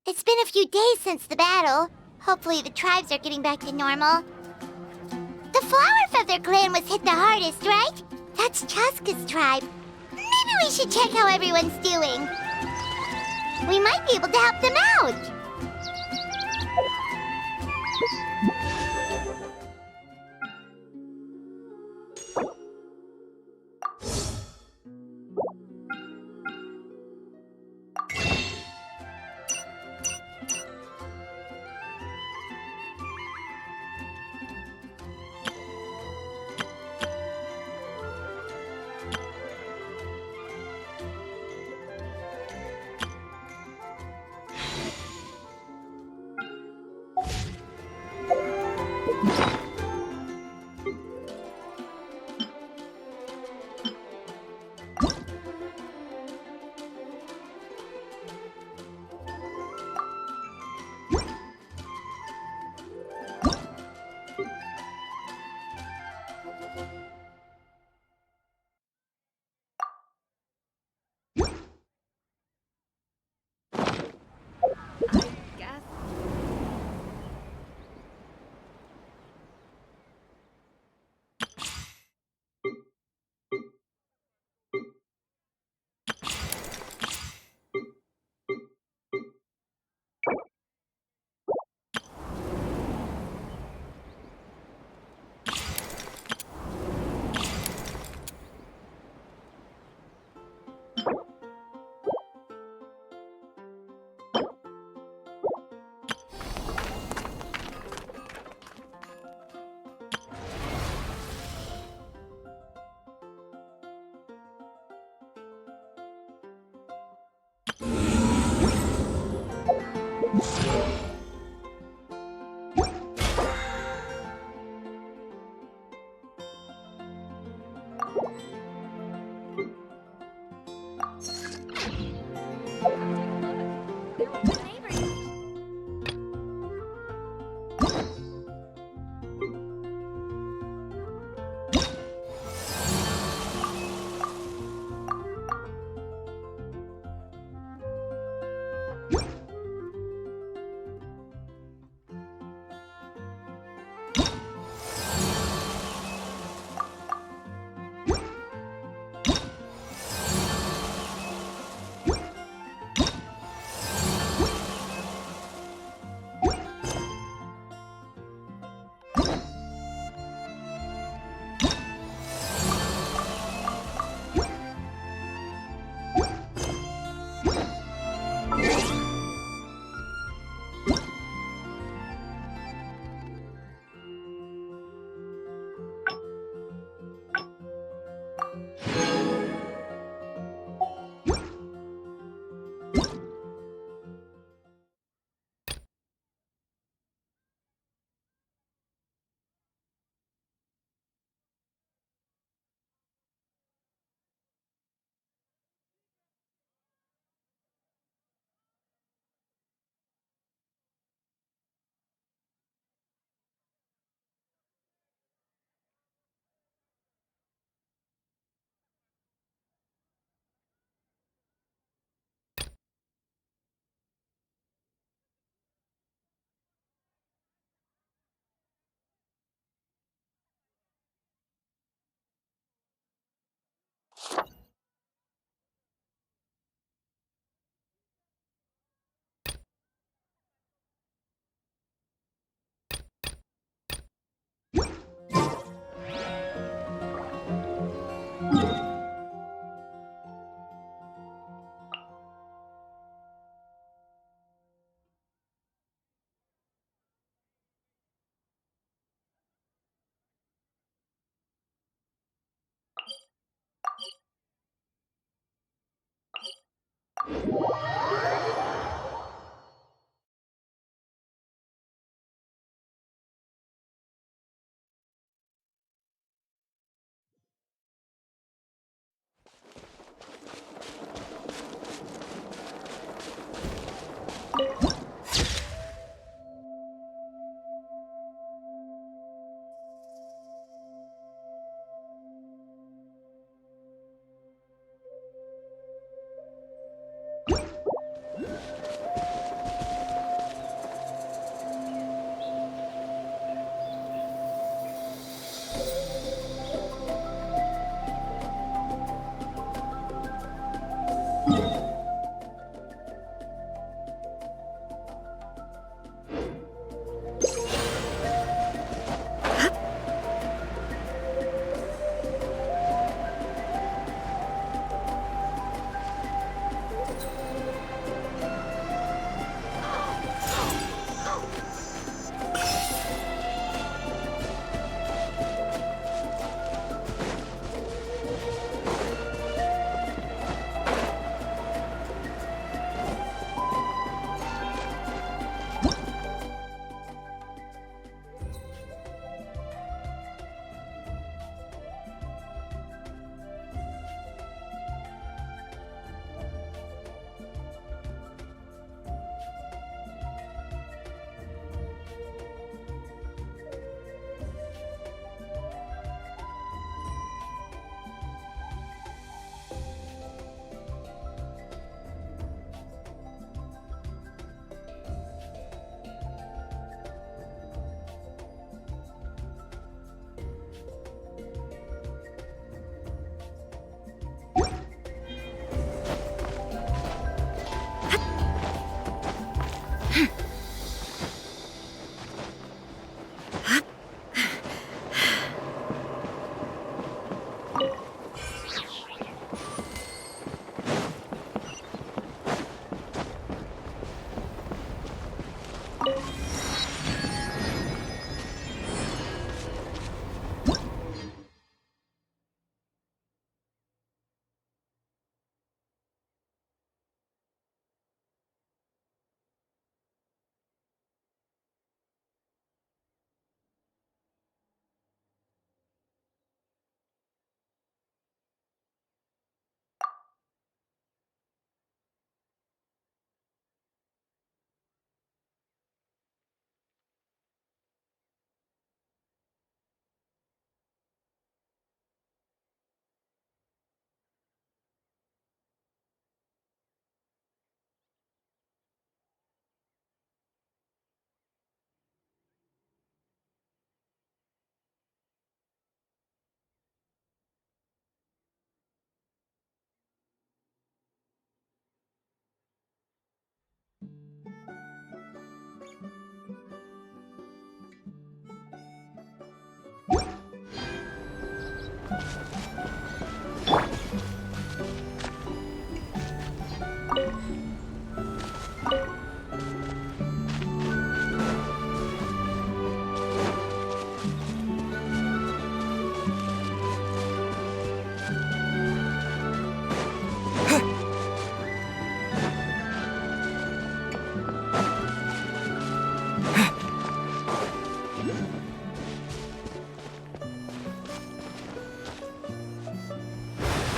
It's been a few days since the battle. Hopefully the tribes are getting back to normal. The flower feather clan was hit the hardest, right? That's Chaska's tribe. Maybe we should check how everyone's doing. We might be able to help them out.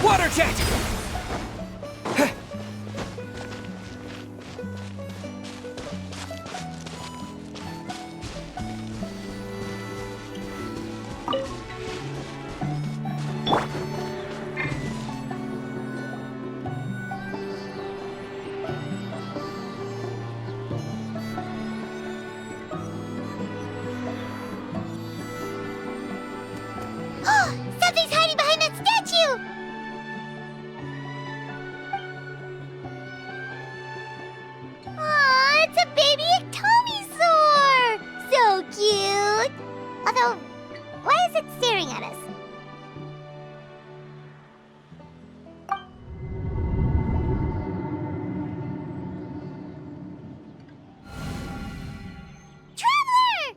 Water jet! Something's hiding behind that statue! Aw, it's a baby ectomisaur! So cute! Although, why is it staring at us? Traveler!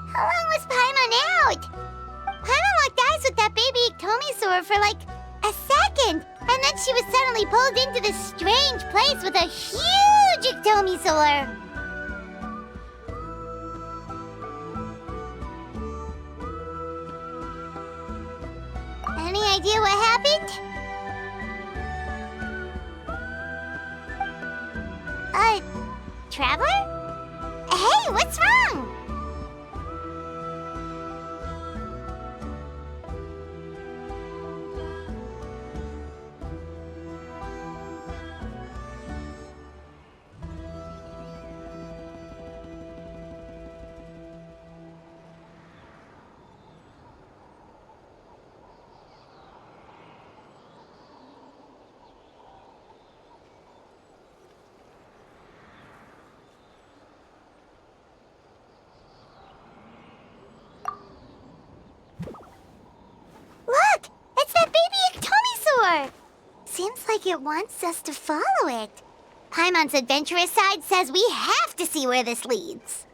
How long was Paimon out? Paimon locked eyes with that baby ectomisaur for like a second, and then she was suddenly pulled into this strange place with a huge ectomisaur. Any idea what happened? Traveler? Hey, what's wrong? Look! It's that baby ectomisaur! Seems like it wants us to follow it. Paimon's adventurous side says we have to see where this leads.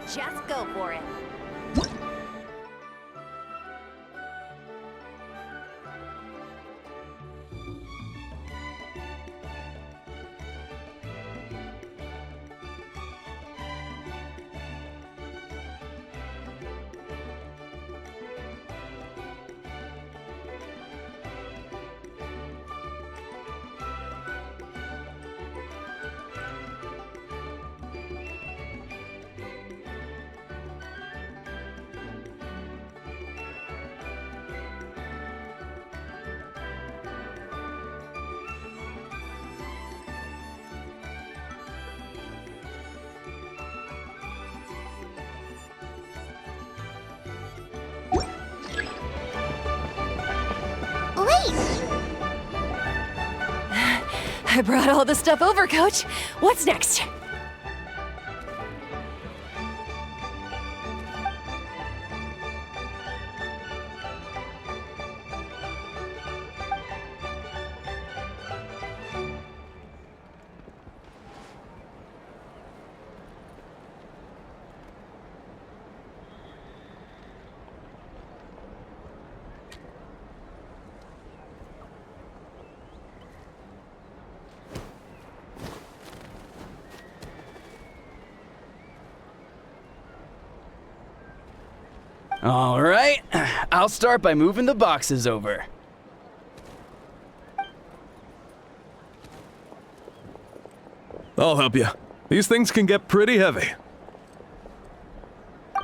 Just go for it. I brought all the stuff over, Coach. What's next? All right, I'll start by moving the boxes over. I'll help you. These things can get pretty heavy.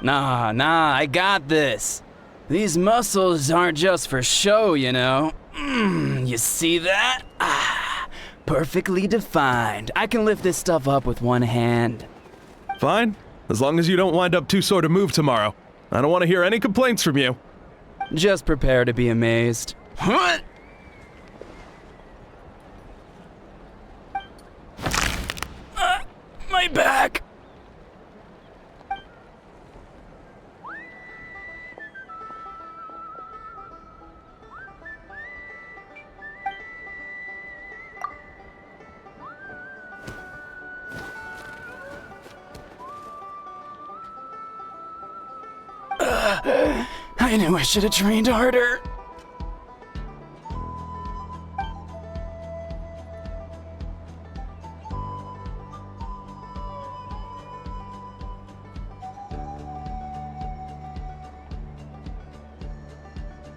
Nah, I got this. These muscles aren't just for show, you know. You see that? Perfectly defined. I can lift this stuff up with one hand. Fine, as long as you don't wind up too sore to move tomorrow. I don't want to hear any complaints from you. Just prepare to be amazed. What? My back! I knew I should have trained harder.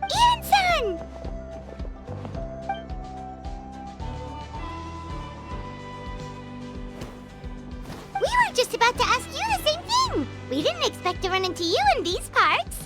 Ian-san! We were just about to ask you the same thing. We didn't expect to run into you in these parts.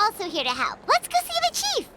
Also here to help. Let's go see the chief.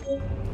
เ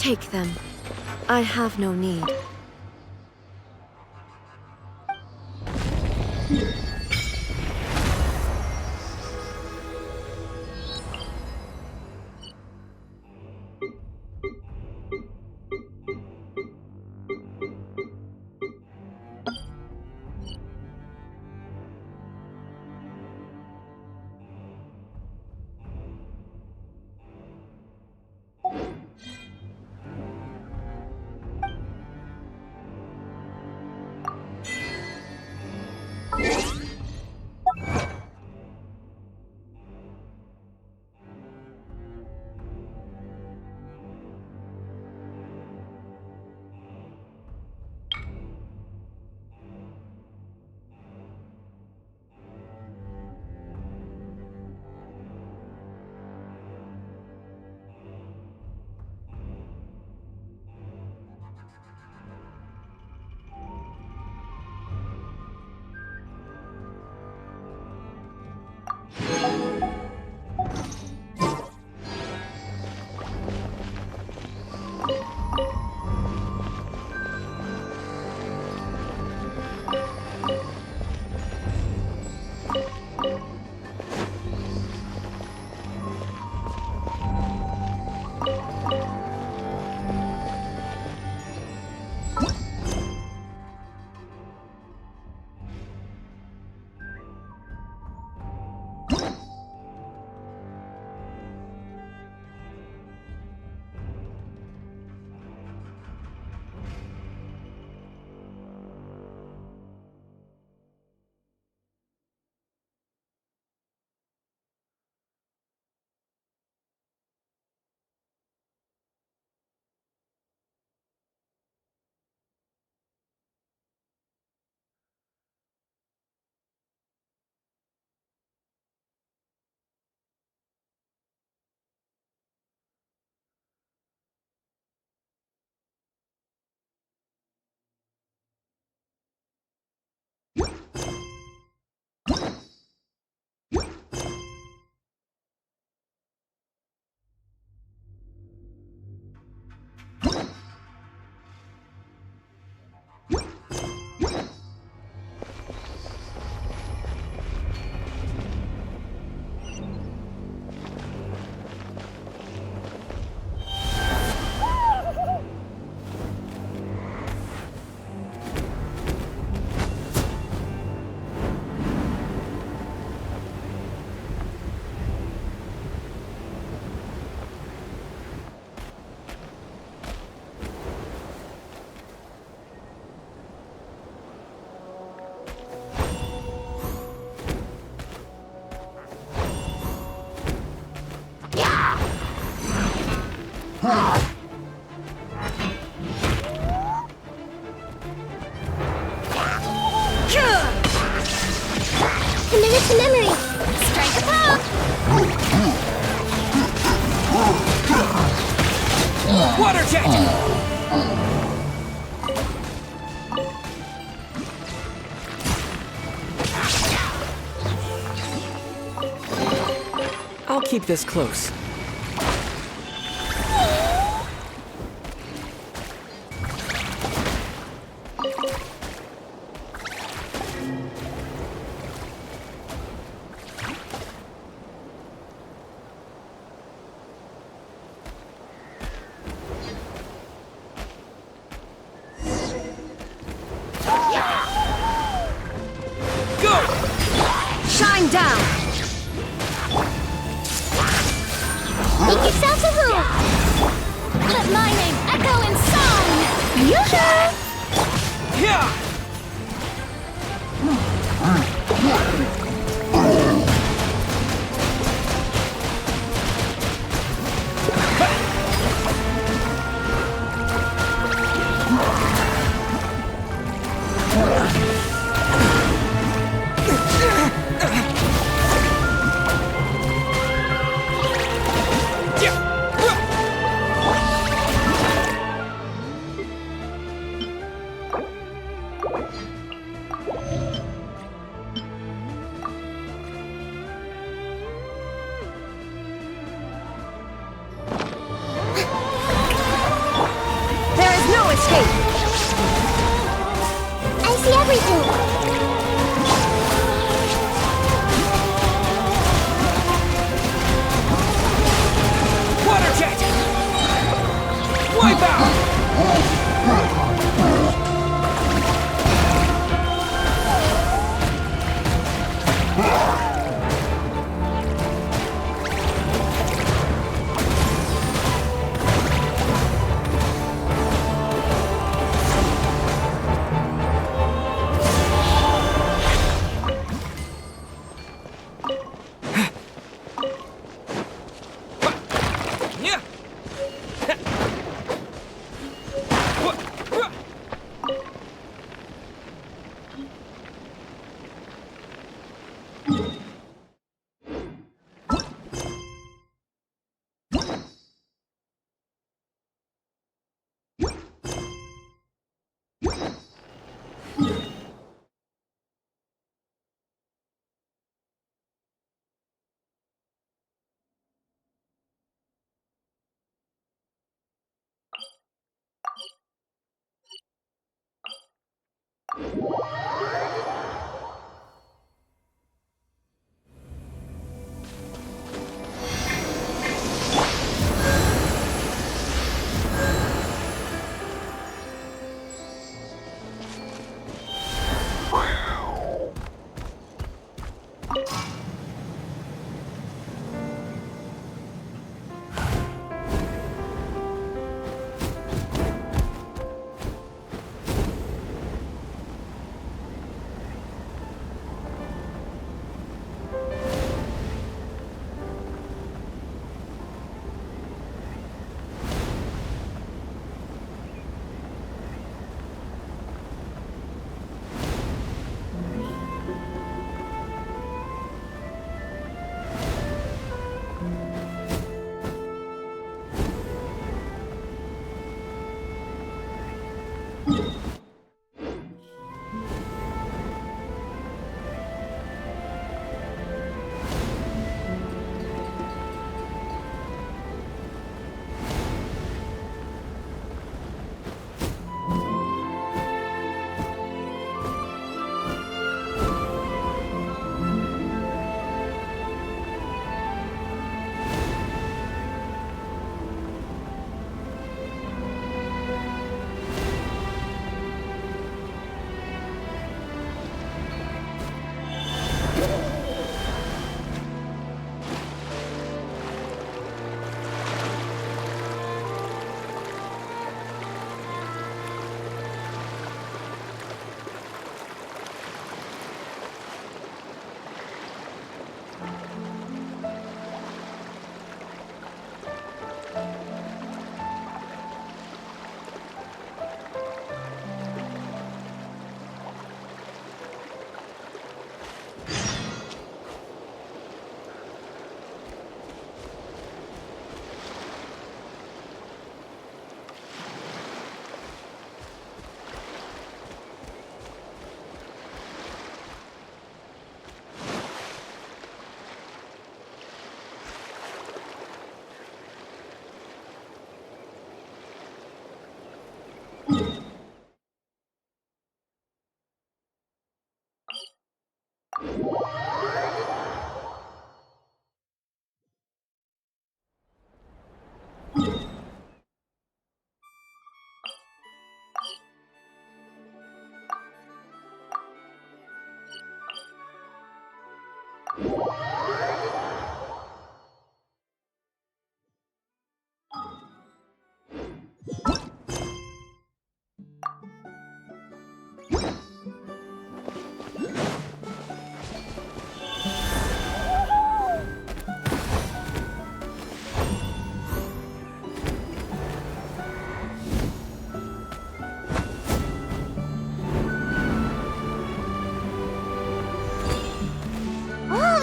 Take them. I have no need. Committed to memory. Strike a pose. Water jet! I'll keep this close. Shine down! Make yourself a room. Let my name echo in song. Yoo-hoo! Yeah!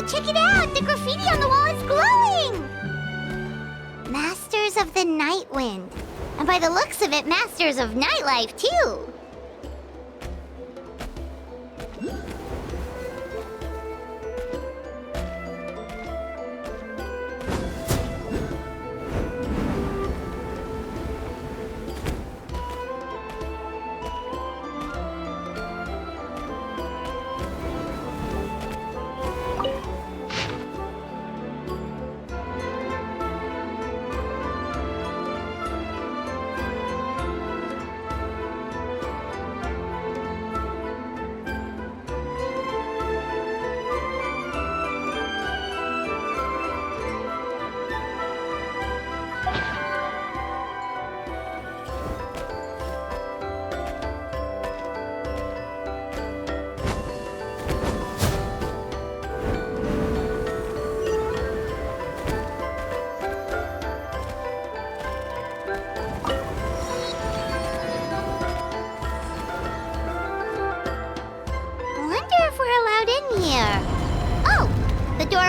Check it out! The graffiti on the wall is glowing! Masters of the Night Wind. And by the looks of it, Masters of Nightlife, too.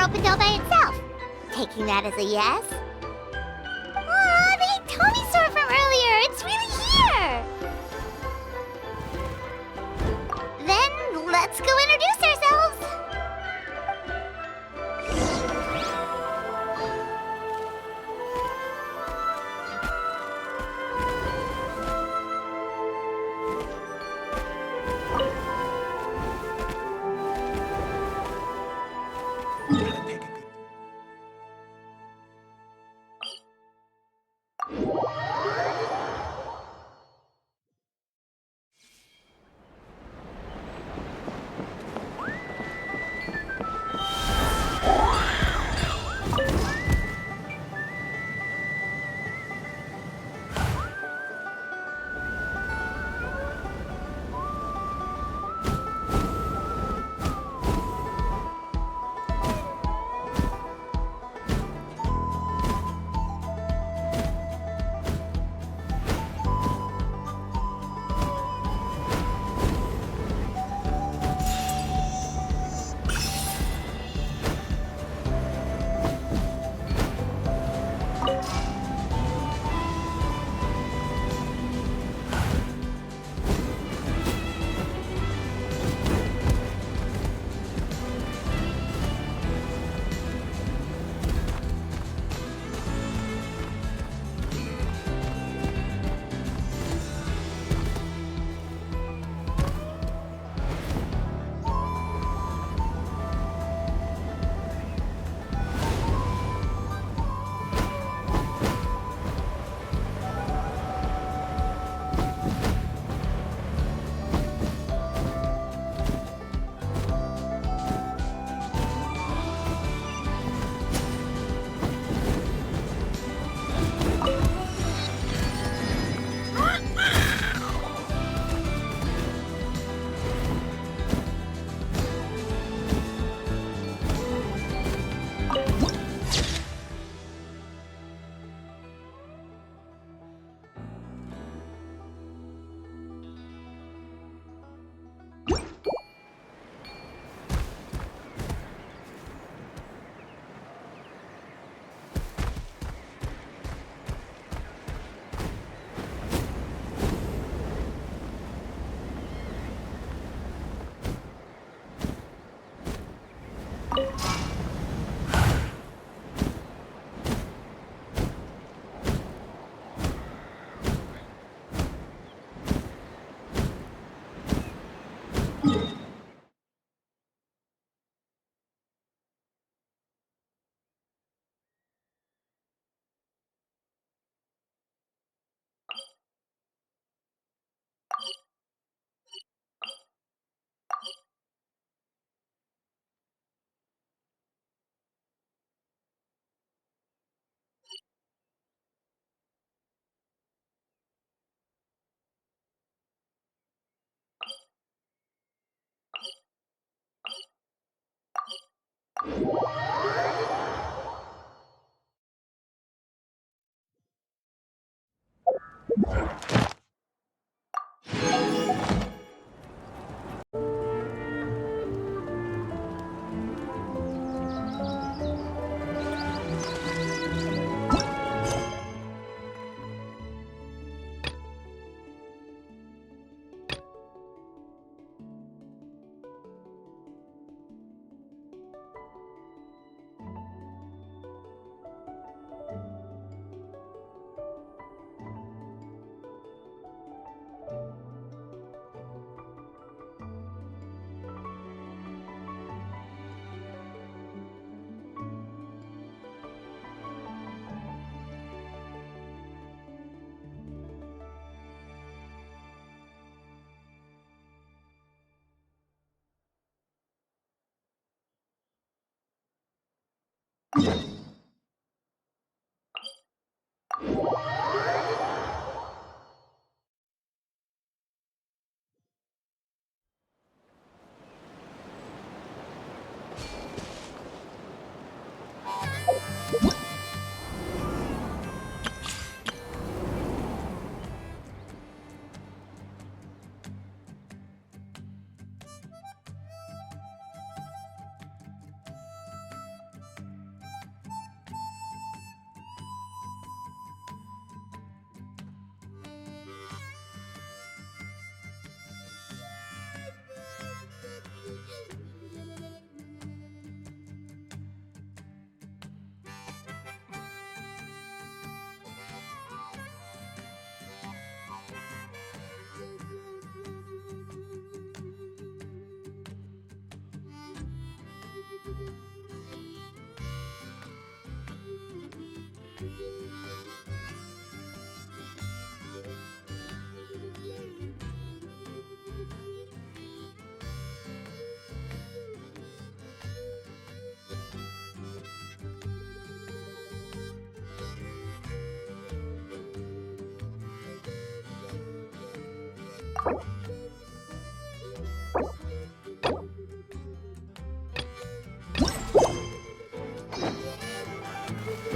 Opened all by itself. Taking that as a yes? Aw, the Tommy store from earlier! It's really here! Then, let's go introduce ourselves!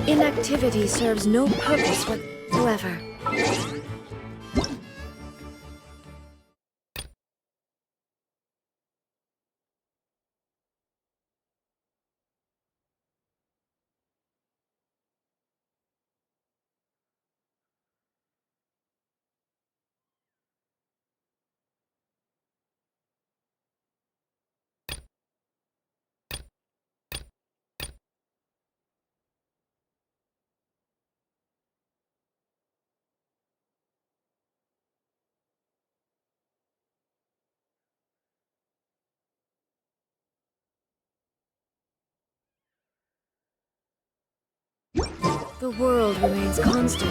Inactivity serves no purpose whatsoever. The world remains constant.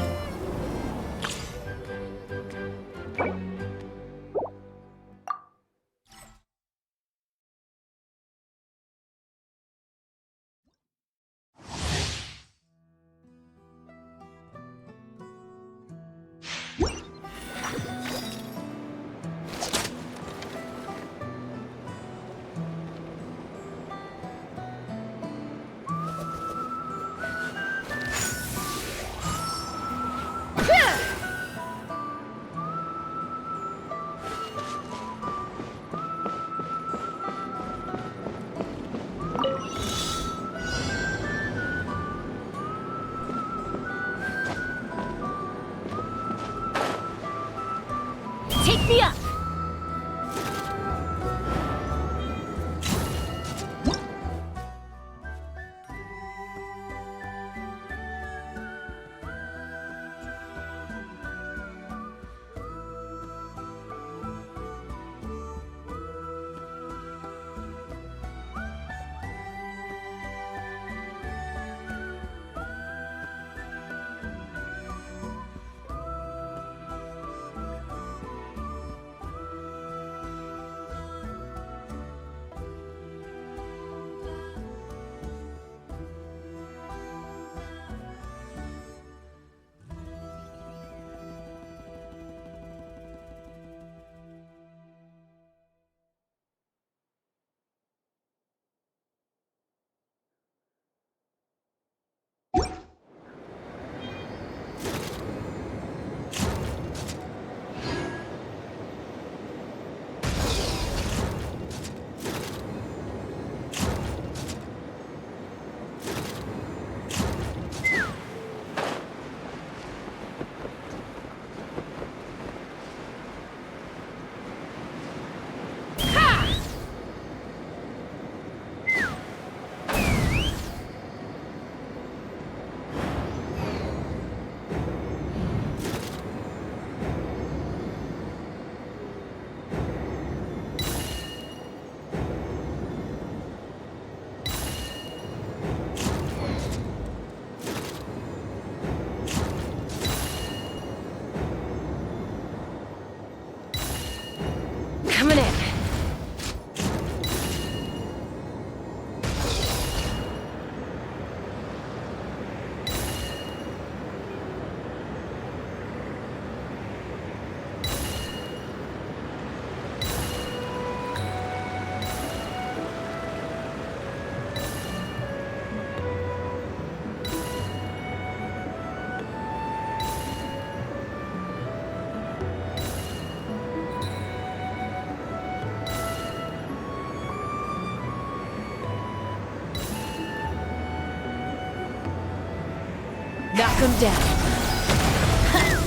him down.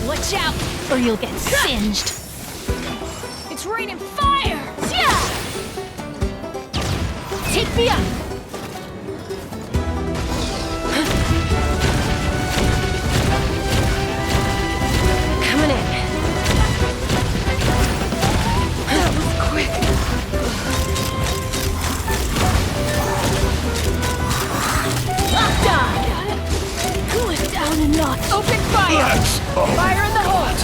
Watch out, or you'll get singed. It's raining fire! Take me up! Coming in. That was quick. Die! Cool it down a notch. Open fire! Fire in the hold!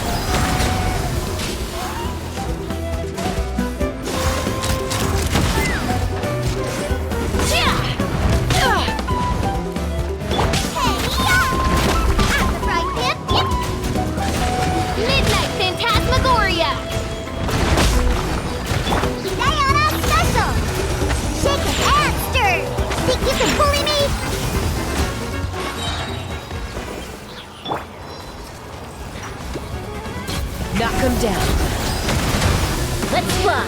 Midnight Phantasmagoria! Diana Special! Shake it and stir! Think you can bully me? Knock him down. Let's fly.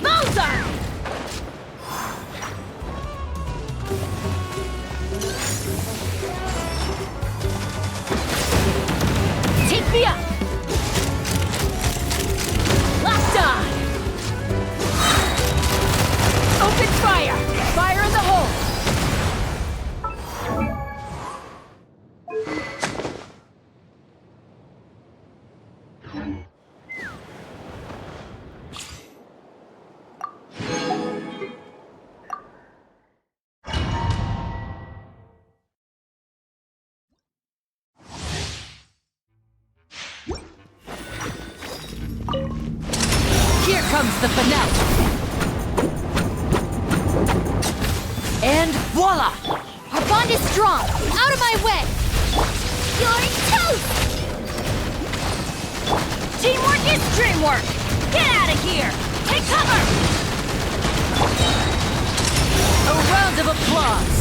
Bullseye! Take me up. Locked on. Open fire! Fire in the hole! Here comes the finale! And voila! Our bond is strong! Out of my way! You're toast! Teamwork is dreamwork! Get out of here! Take cover! A round of applause!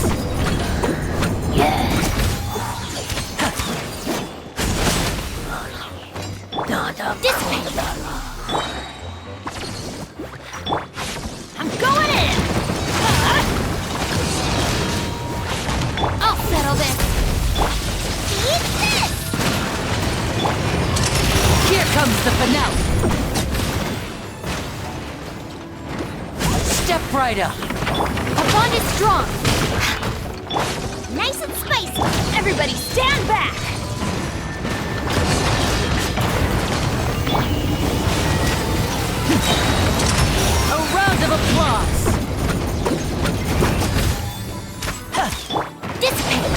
Dissipate! I'm going in! I'll settle this! Eat this! Here comes the finale! Step right up! Our bond is strong! Nice and spicy! Everybody stand back! A round of applause! Dissipate!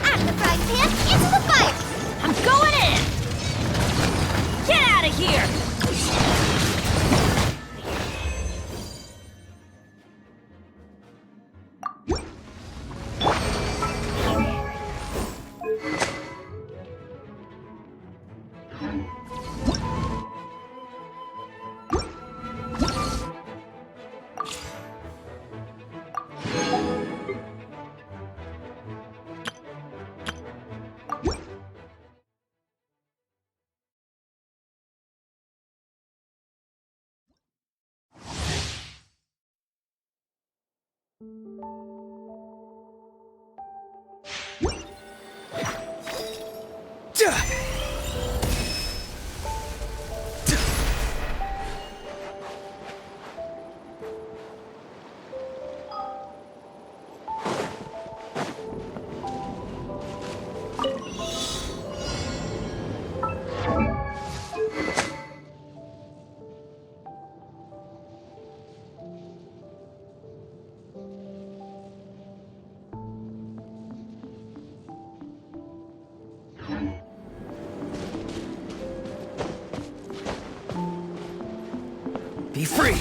I'm the frying pan into the fire! I'm going in! Get out of here! Be free!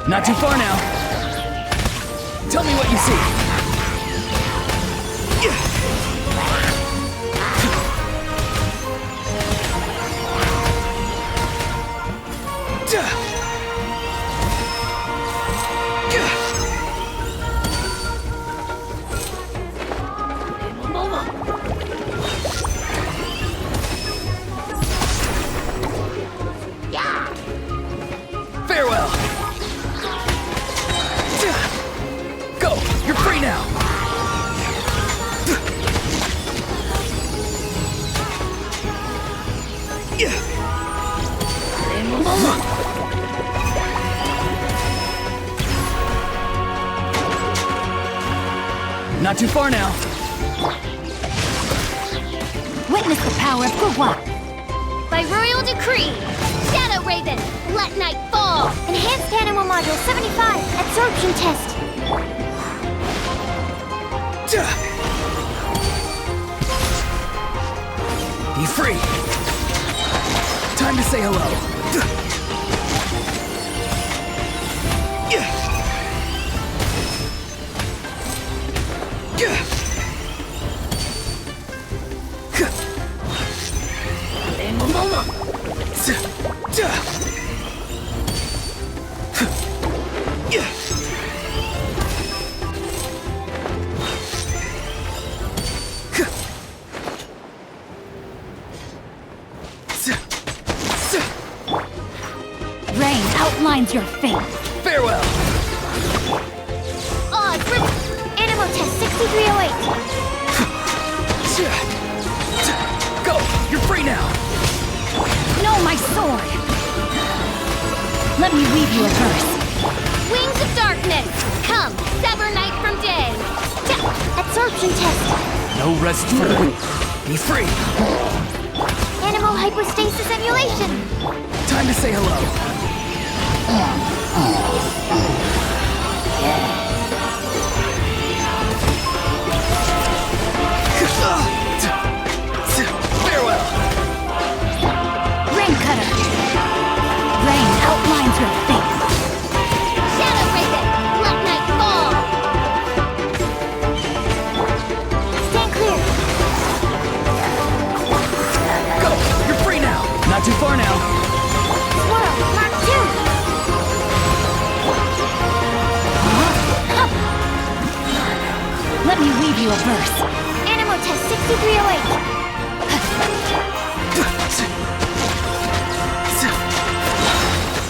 Not too far now. Tell me what you see. Farewell. Go. You're free now. Not too far now. Witness the power of Gugwa. By royal decree, Shadow Raven, let night fall. Enhanced Animal Module 75, absorption test. Be free. Time to say hello. Rain outlines your fate. Farewell. Odds, Animal Test 6308. Go. You're free now. No, my sword. Let me weave you a verse. Wings of Darkness, come, sever night from day. Absorption test. No rest for the weak. Be free. Animal hypostasis emulation. Time to say hello. Farewell. Rain cutter. Rain outlines your fate. Shadow Raven, let night fall. Stand clear. Go. You're free now. Not too far now. Swirl, Mark 2. Let me weave you a verse. Animal Test 6308.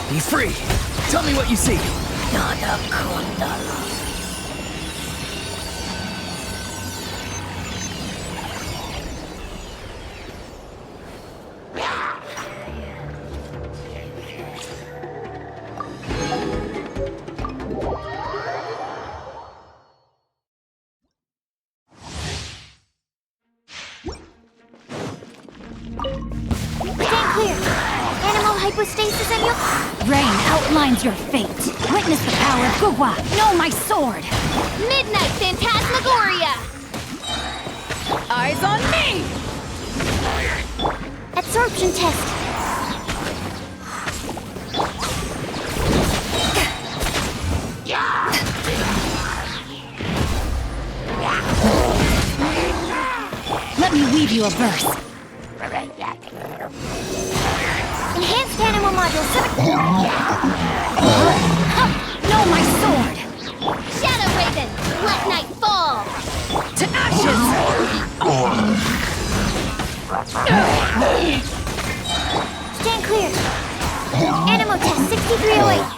Be free. Tell me what you see. with stasis and you... Rain outlines your fate. Witness the power of Gugwa. Know my sword. Midnight Phantasmagoria! Eyes on me! Absorption test. Let me weave you a verse. Enhanced animal module 7... Know my sword. Shadow Raven! Let night fall! To ashes! Stand clear! Animal test 6308!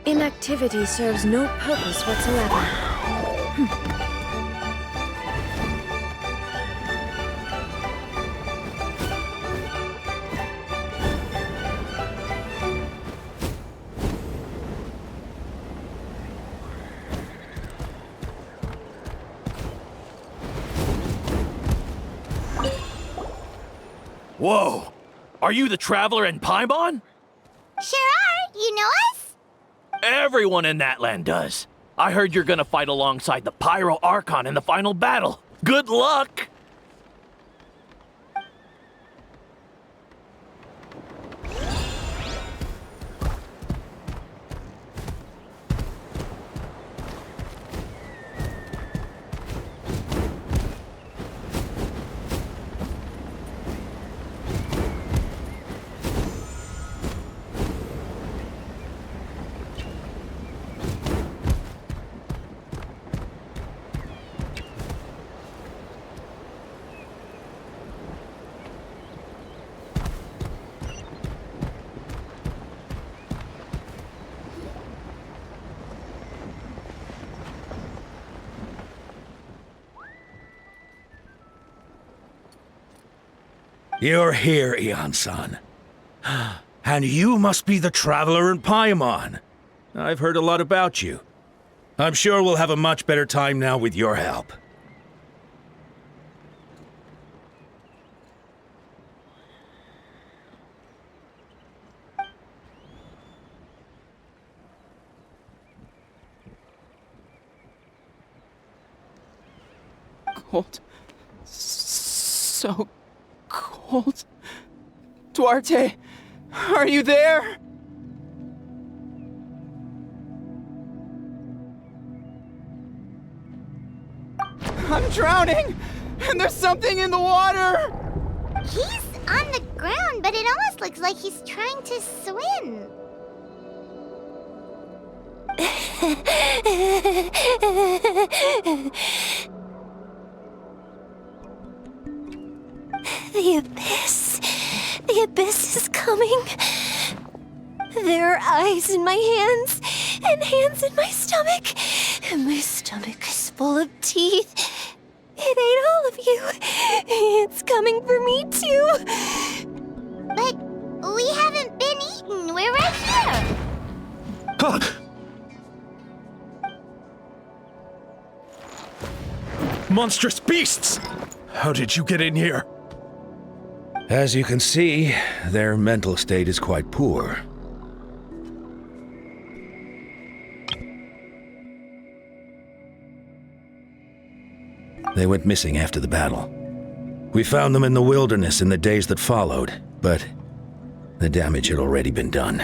Inactivity serves no purpose whatsoever. Whoa! Are you the Traveler in Paimon? Sure are! You know us? Everyone in that land does. I heard you're gonna fight alongside the Pyro Archon in the final battle. Good luck! You're here, Eon-san. And you must be the Traveler in Paimon. I've heard a lot about you. I'm sure we'll have a much better time now with your help. Cold. So cold. Duarte, are you there? I'm drowning, and there's something in the water. He's on the ground, but it almost looks like he's trying to swim. The abyss. The abyss is coming. There are eyes in my hands, and hands in my stomach. And my stomach is full of teeth. It ate all of you. It's coming for me too. But we haven't been eaten. We're right here. Monstrous beasts! How did you get in here? As you can see, their mental state is quite poor. They went missing after the battle. We found them in the wilderness in the days that followed, but the damage had already been done.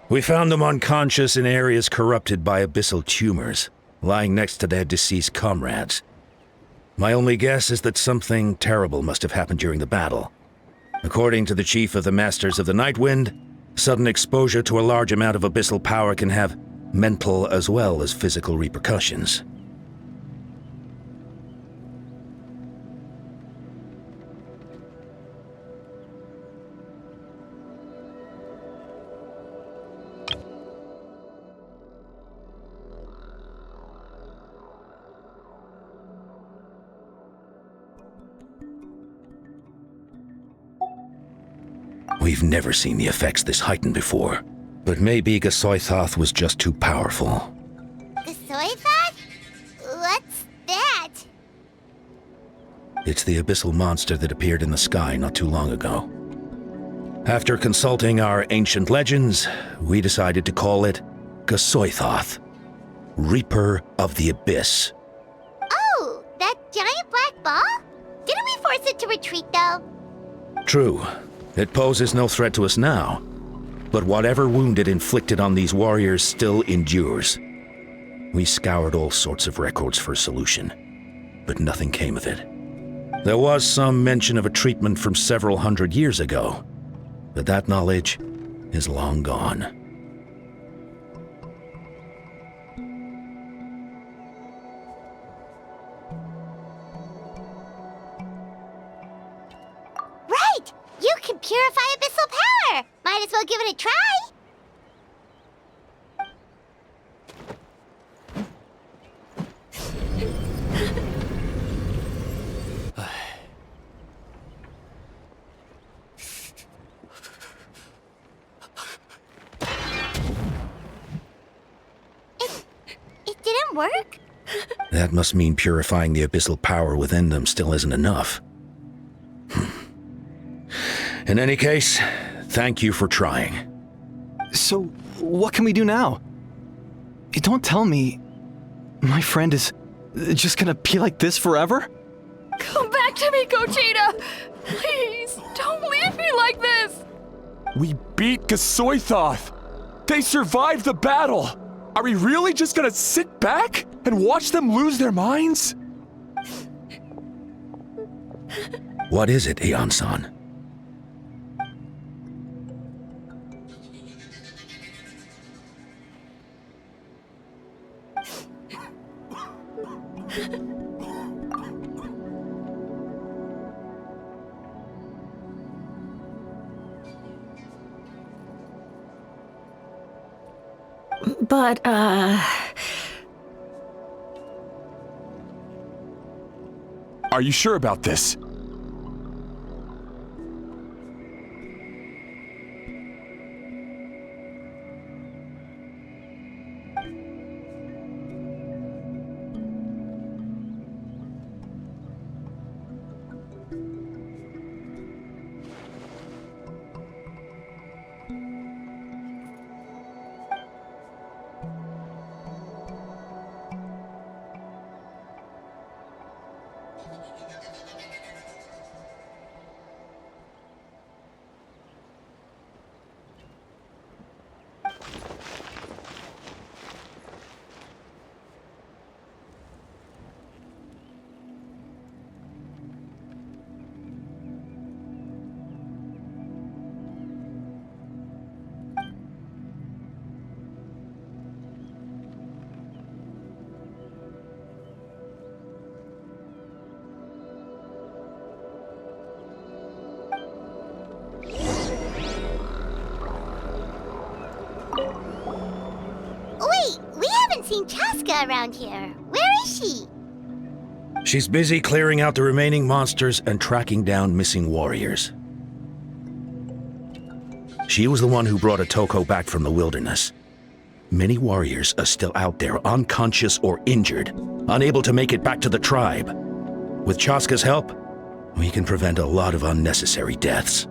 We found them unconscious in areas corrupted by abyssal tumors, lying next to their deceased comrades. My only guess is that something terrible must have happened during the battle. According to the chief of the Masters of the Nightwind, sudden exposure to a large amount of abyssal power can have mental as well as physical repercussions. We've never seen the effects this heightened before, but maybe Gasoithoth was just too powerful. Gasoithoth? What's that? It's the abyssal monster that appeared in the sky not too long ago. After consulting our ancient legends, we decided to call it Gasoithoth, Reaper of the Abyss. Oh, that giant black ball? Didn't we force it to retreat, though? True. It poses no threat to us now, but whatever wound it inflicted on these warriors still endures. We scoured all sorts of records for a solution, but nothing came of it. There was some mention of a treatment from several hundred years ago, but that knowledge is long gone. Right! You can purify abyssal power! Might as well give it a try! It didn't work? That must mean purifying the abyssal power within them still isn't enough. In any case, thank you for trying. So, what can we do now? Don't tell me my friend is just gonna be like this forever? Come back to me, Gogeta! Please, don't leave me like this! We beat Gasoithoth! They survived the battle! Are we really just gonna sit back and watch them lose their minds? What is it, Aeon-san? But, Are you sure about this? seen Chaska around here. Where is she? She's busy clearing out the remaining monsters and tracking down missing warriors. She was the one who brought Otoko back from the wilderness. Many warriors are still out there, unconscious or injured, unable to make it back to the tribe. With Chaska's help, we can prevent a lot of unnecessary deaths.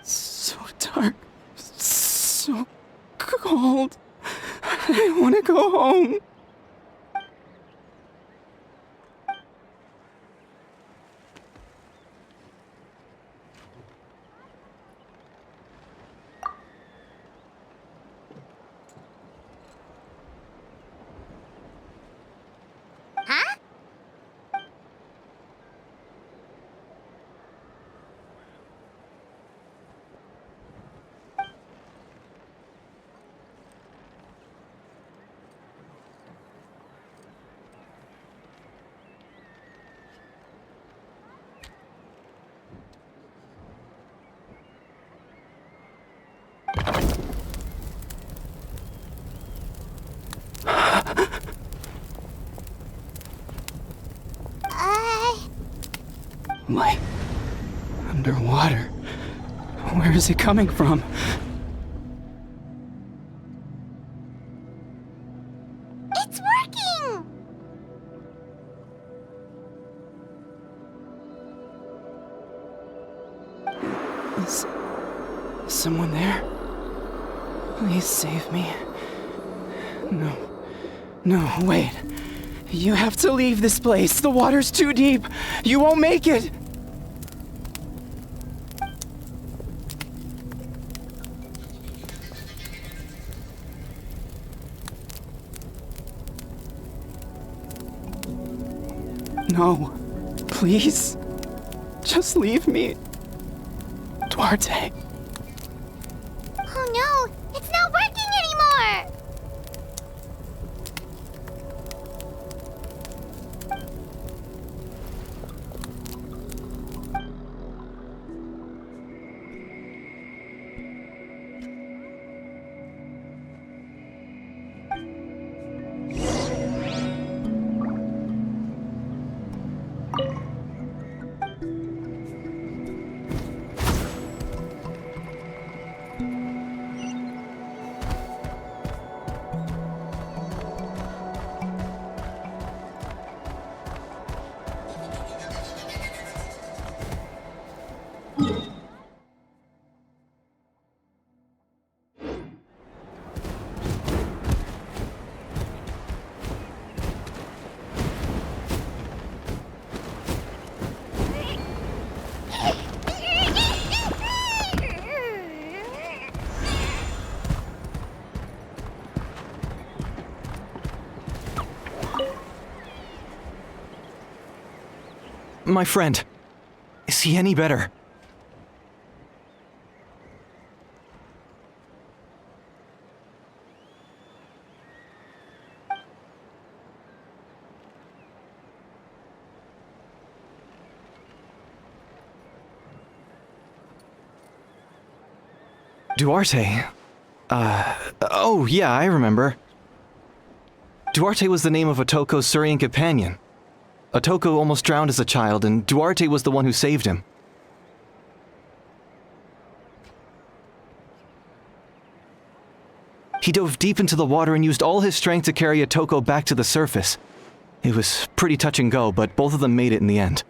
So dark, so cold. I want to go home. Huh? Light underwater. Where is it coming from? It's working! Is someone there? Please save me. No, wait. You have to leave this place. The water's too deep. You won't make it. No, please. Just leave me. Duarte. Oh no! It's not working anymore! My friend. Is he any better? Duarte? Oh yeah, I remember. Duarte was the name of Otoko's Surian companion. Otoko almost drowned as a child, and Duarte was the one who saved him. He dove deep into the water and used all his strength to carry Otoko back to the surface. It was pretty touch and go, but both of them made it in the end.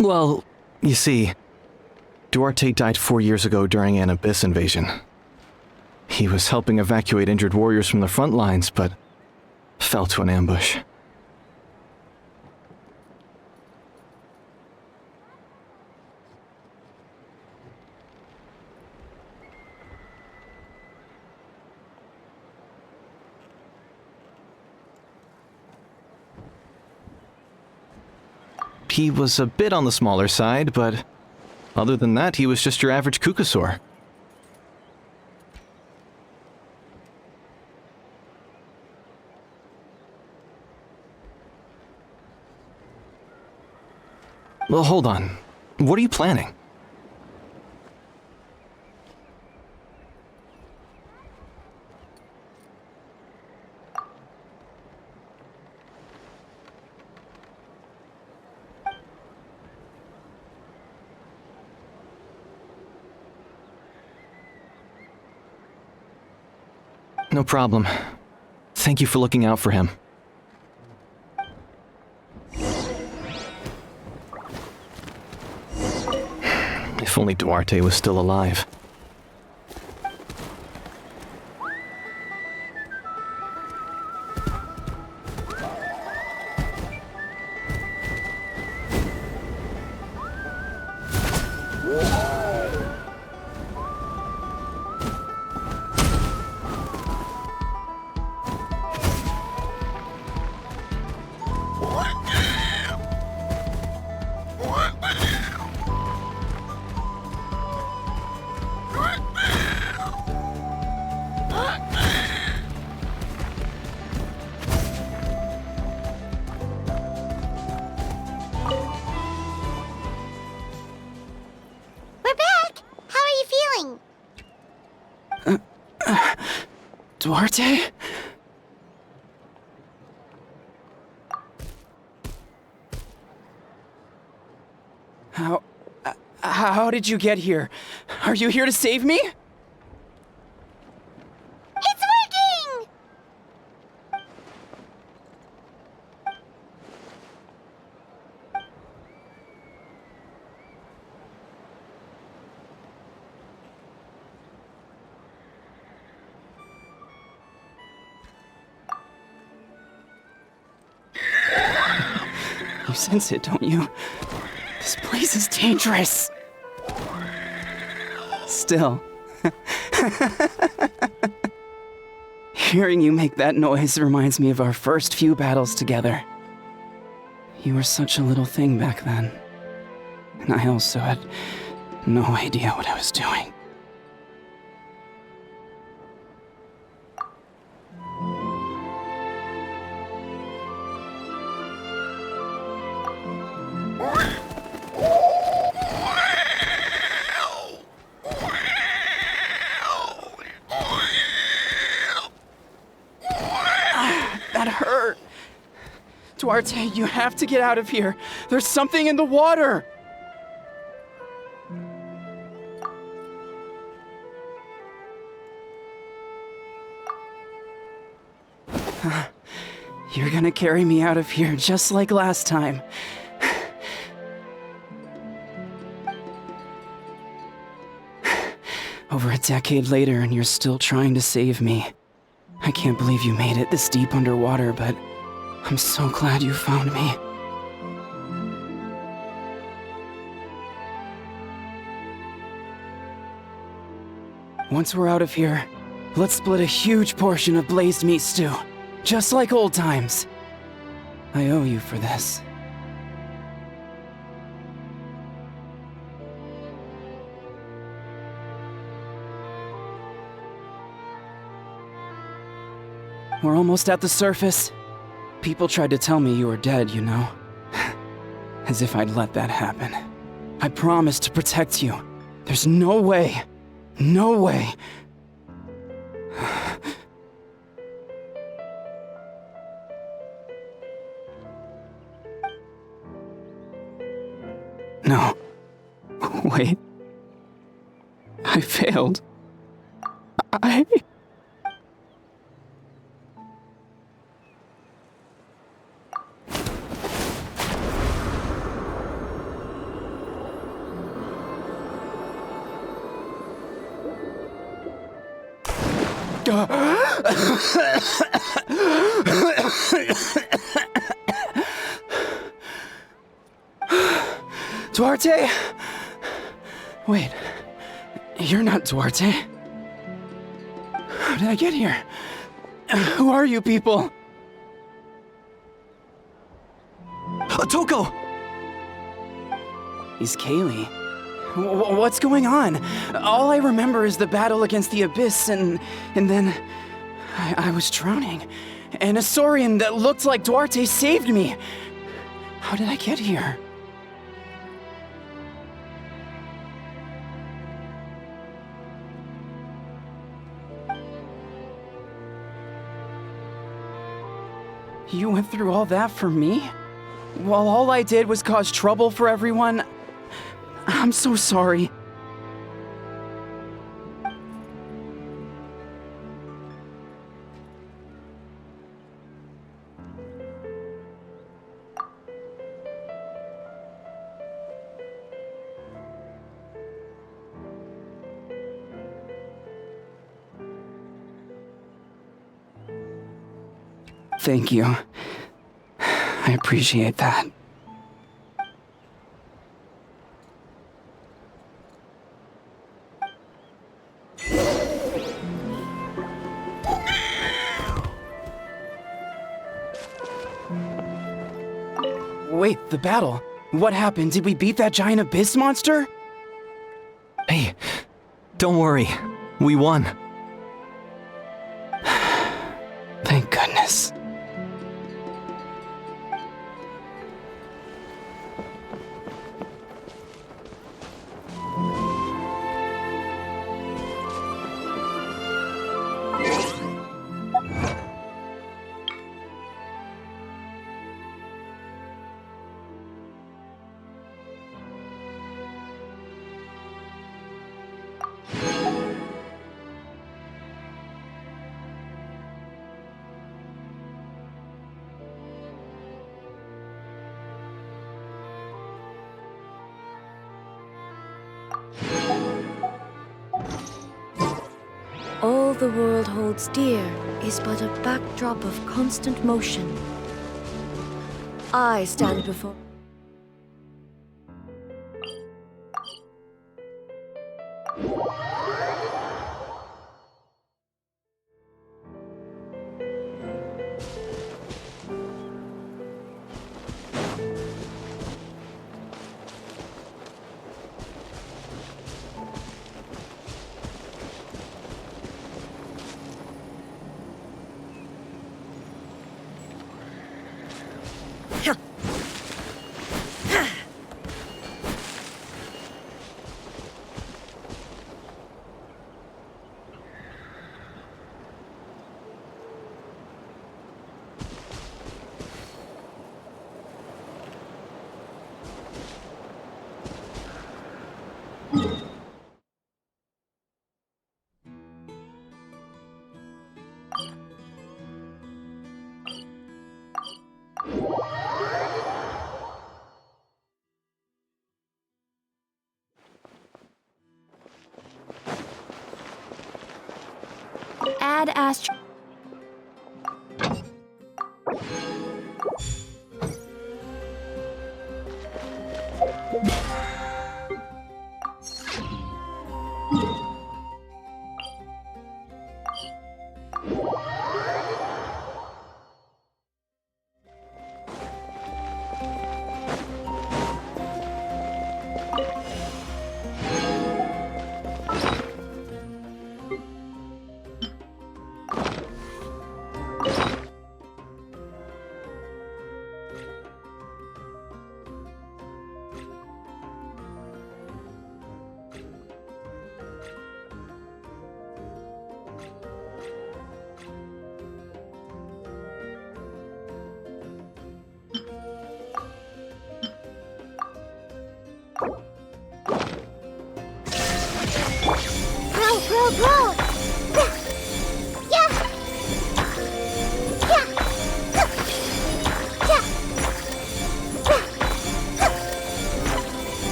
Well, you see, Duarte died 4 years ago during an Abyss invasion. He was helping evacuate injured warriors from the front lines, but fell to an ambush. He was a bit on the smaller side, but other than that, he was just your average Kukasaur. Well, hold on. What are you planning? No problem. Thank you for looking out for him. If only Duarte was still alive. We're back! How are you feeling? Duarte? How did you get here? Are you here to save me? It's working! You sense it, don't you? This place is dangerous. Still. Hearing you make that noise reminds me of our first few battles together. You were such a little thing back then. And I also had no idea what I was doing. That hurt. Duarte, you have to get out of here. There's something in the water. You're gonna carry me out of here just like last time. Over a decade later, and you're still trying to save me. I can't believe you made it this deep underwater, but I'm so glad you found me. Once we're out of here, let's split a huge portion of blazed meat stew, just like old times. I owe you for this. We're almost at the surface. People tried to tell me you were dead, you know. As if I'd let that happen. I promised to protect you. There's no way. No way. No. Wait. I failed. Duarte? Wait, you're not Duarte. How did I get here? Who are you people? Otoko! He's Kaylee. What's going on? All I remember is the battle against the Abyss, and then I was drowning. And a Saurian that looked like Duarte saved me. How did I get here? You went through all that for me? While all I did was cause trouble for everyone? I'm so sorry. Thank you. I appreciate that. Wait, the battle. What happened? Did we beat that giant abyss monster? Hey, don't worry. We won. Thank goodness. All the world holds dear is but a backdrop of constant motion. I stand before... Add Astro...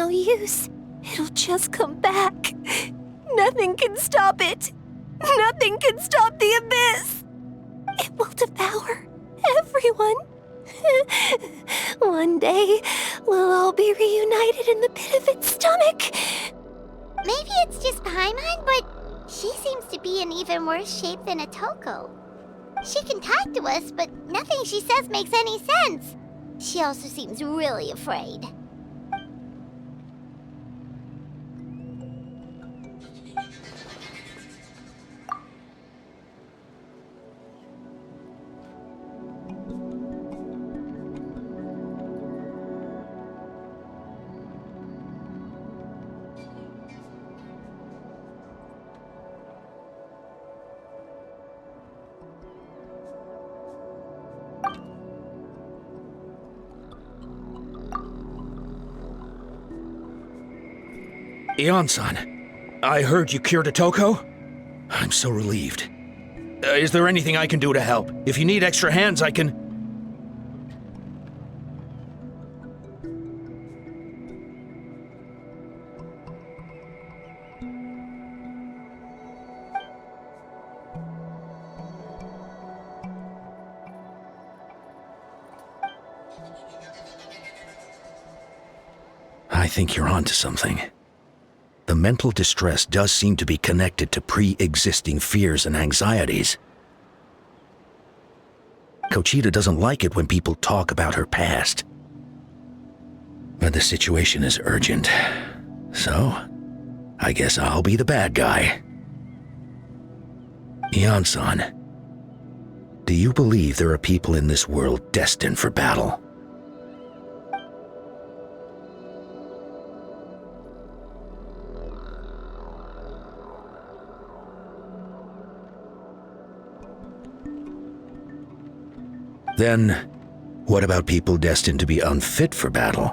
no use. It'll just come back. Nothing can stop it. Nothing can stop the abyss. It will devour everyone. One day, we'll all be reunited in the pit of its stomach. Maybe it's just Paimon, but she seems to be in even worse shape than Otoko. She can talk to us, but nothing she says makes any sense. She also seems really afraid. Ion-san, I heard you cured Otoko? I'm so relieved. Is there anything I can do to help? If you need extra hands, I can... I think you're onto something. The mental distress does seem to be connected to pre-existing fears and anxieties. Kochita doesn't like it when people talk about her past. But the situation is urgent. So, I guess I'll be the bad guy. Ion-san, do you believe there are people in this world destined for battle? Then, what about people destined to be unfit for battle?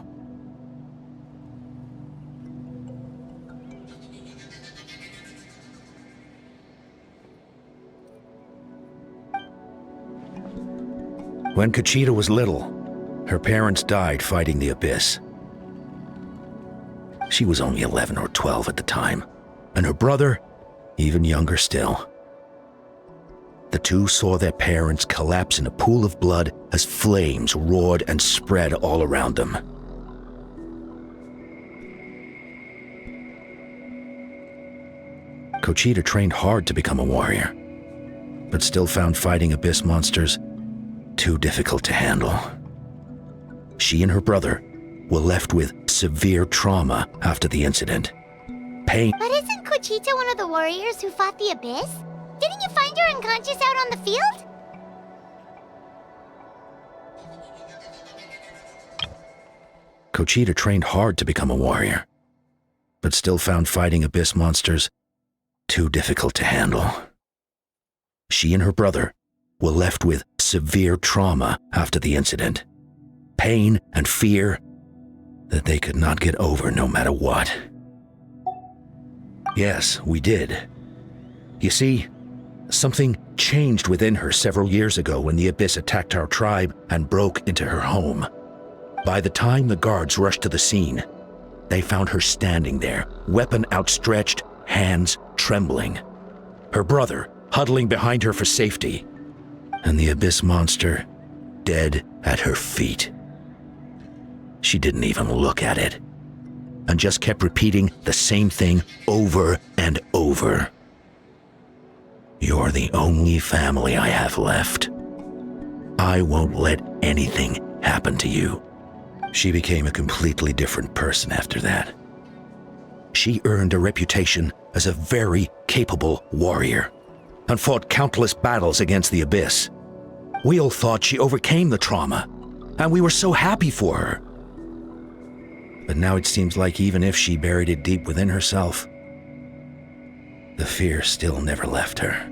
When Kochita was little, her parents died fighting the abyss. She was only 11 or 12 at the time, and her brother, even younger still. The two saw their parents collapse in a pool of blood as flames roared and spread all around them. Kochita trained hard to become a warrior, but still found fighting abyss monsters too difficult to handle. She and her brother were left with severe trauma after the incident. Pain. But isn't Kochita one of the warriors who fought the abyss? Didn't you find her unconscious out on the field? Kochita trained hard to become a warrior, but still found fighting abyss monsters too difficult to handle. She and her brother were left with severe trauma after the incident. Pain and fear that they could not get over no matter what. Yes, we did. You see, something changed within her several years ago when the abyss attacked our tribe and broke into her home. By the time the guards rushed to the scene, they found her standing there, weapon outstretched, hands trembling. Her brother huddling behind her for safety, and the abyss monster dead at her feet. She didn't even look at it, and just kept repeating the same thing over and over. You're the only family I have left. I won't let anything happen to you. She became a completely different person after that. She earned a reputation as a very capable warrior and fought countless battles against the abyss. We all thought she overcame the trauma, and we were so happy for her. But now it seems like even if she buried it deep within herself, the fear still never left her.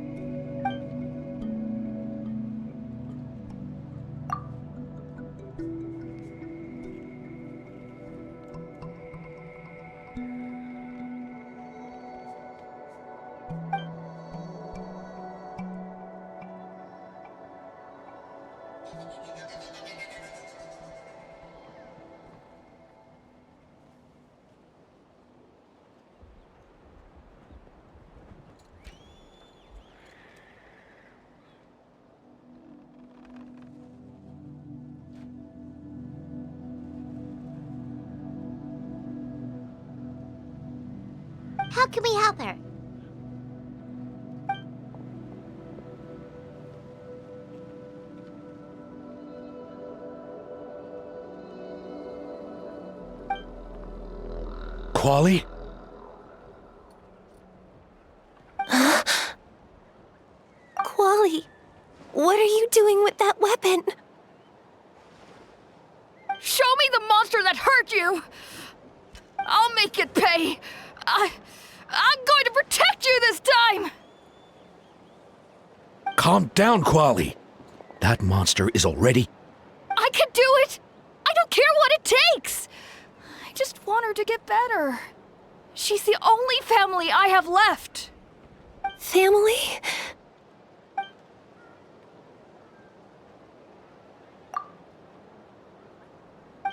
How can we help her? Quali? Quali, what are you doing with that weapon? Show me the monster that hurt you! I'll make it pay! I'm going to protect you this time! Calm down, Quali. That monster is already... I can do it! I don't care what it takes! I just want her to get better. She's the only family I have left. Family?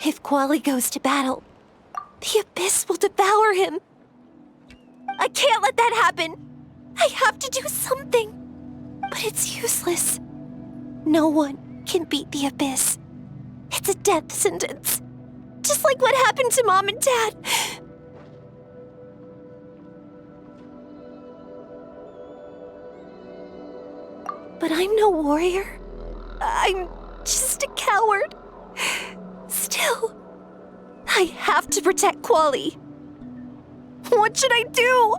If Quali goes to battle, the Abyss will devour him. I can't let that happen. I have to do something. But it's useless. No one can beat the Abyss. It's a death sentence. Just like what happened to Mom and Dad. But I'm no warrior. I'm just a coward. Still, I have to protect Quali. What should I do?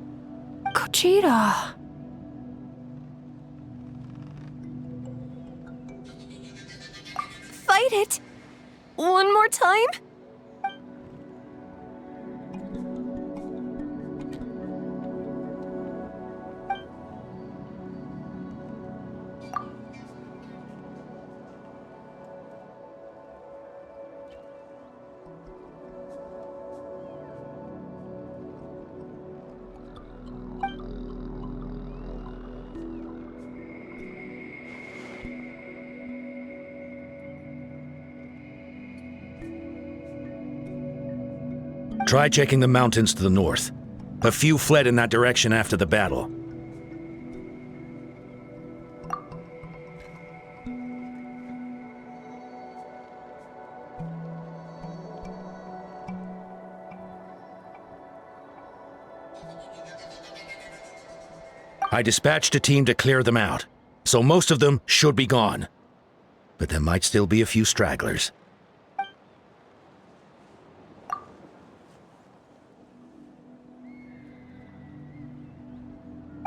Gogeta. Fight it. One more time? Try checking the mountains to the north. A few fled in that direction after the battle. I dispatched a team to clear them out, so most of them should be gone. But there might still be a few stragglers.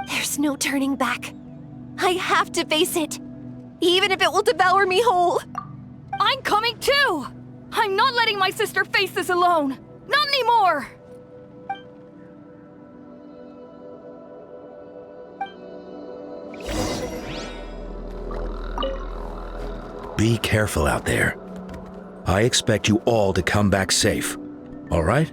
There's no turning back. I have to face it, even if it will devour me whole. I'm coming too! I'm not letting my sister face this alone! Not anymore! Be careful out there. I expect you all to come back safe, all right?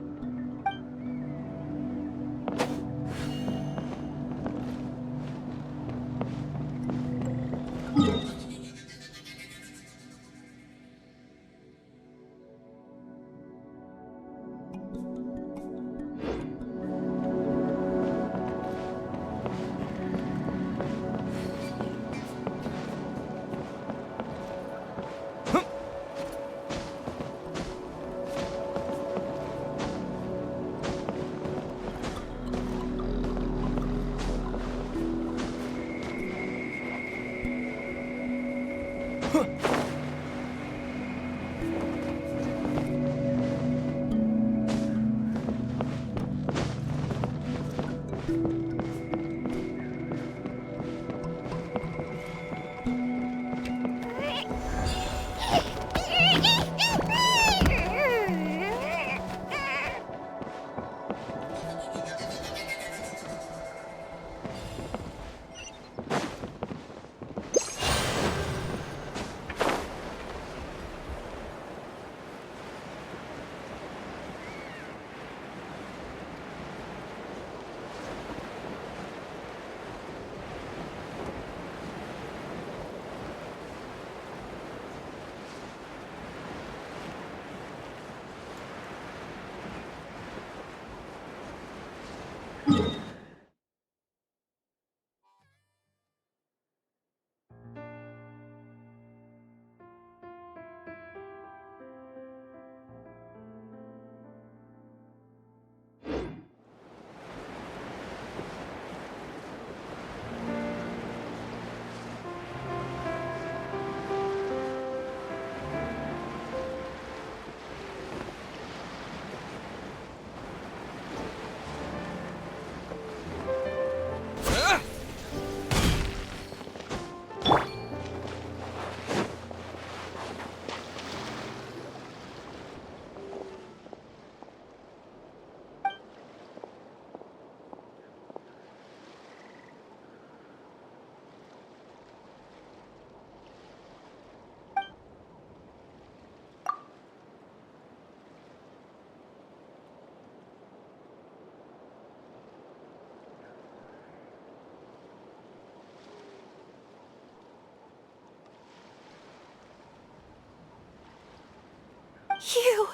You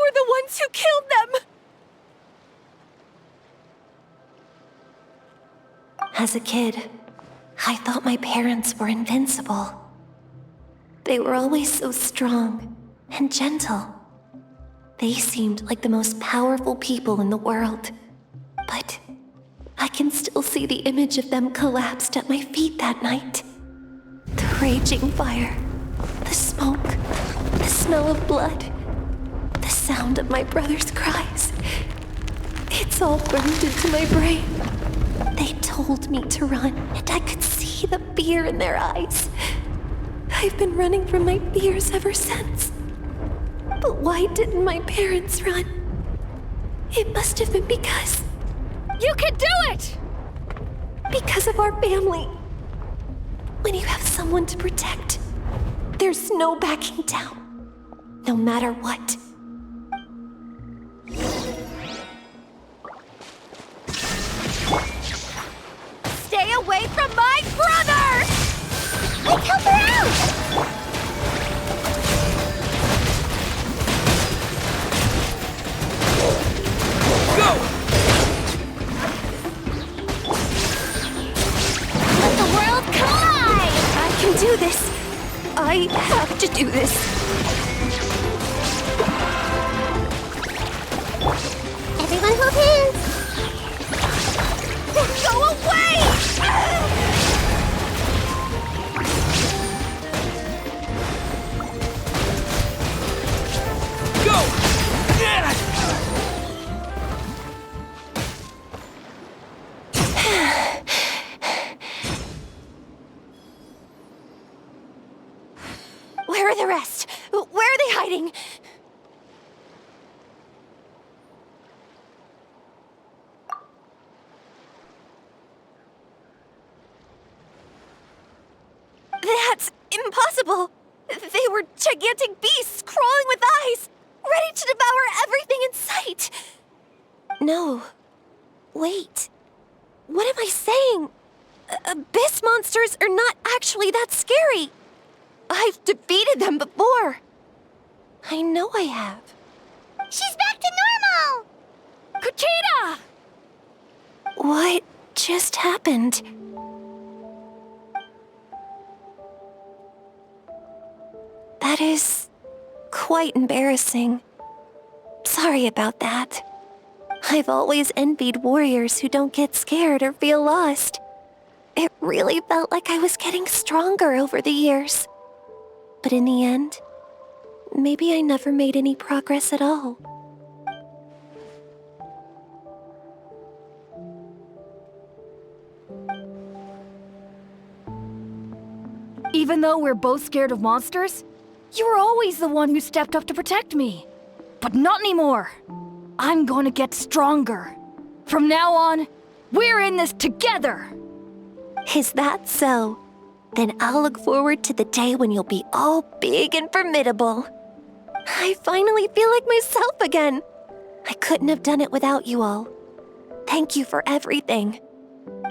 were the ones who killed them! As a kid, I thought my parents were invincible. They were always so strong and gentle. They seemed like the most powerful people in the world. But I can still see the image of them collapsed at my feet that night. The raging fire, the smoke, the smell of blood, the sound of my brother's cries. It's all burned into my brain. They told me to run, and I could see the fear in their eyes. I've been running from my fears ever since. But why didn't my parents run? It must have been because... You can do it! Because of our family. When you have someone to protect, there's no backing down, no matter what. Stay away from my brother! Let's help her out! Let the world collide! I can do this. I have to do this. Everyone hold hands! Go away! Where are the rest? Where are they hiding? That's impossible! They were gigantic beasts crawling with eyes, ready to devour everything in sight! No. Wait. What am I saying? Abyss monsters are not actually that scary. I've defeated them before. I know I have. She's back to normal! Kuchita! What just happened? That is quite embarrassing. Sorry about that. I've always envied warriors who don't get scared or feel lost. It really felt like I was getting stronger over the years. But in the end, maybe I never made any progress at all. Even though we're both scared of monsters, you were always the one who stepped up to protect me. But not anymore. I'm going to get stronger. From now on, we're in this together. Is that so? Then I'll look forward to the day when you'll be all big and formidable. I finally feel like myself again. I couldn't have done it without you all. Thank you for everything.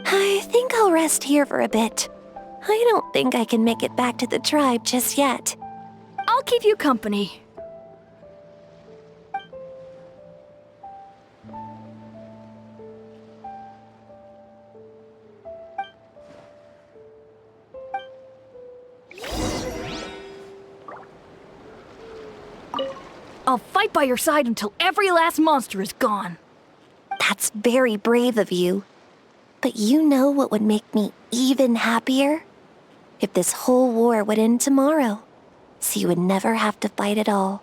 I think I'll rest here for a bit. I don't think I can make it back to the tribe just yet. I'll keep you company. I'll fight by your side until every last monster is gone. That's very brave of you. But you know what would make me even happier? If this whole war would end tomorrow, so you would never have to fight at all.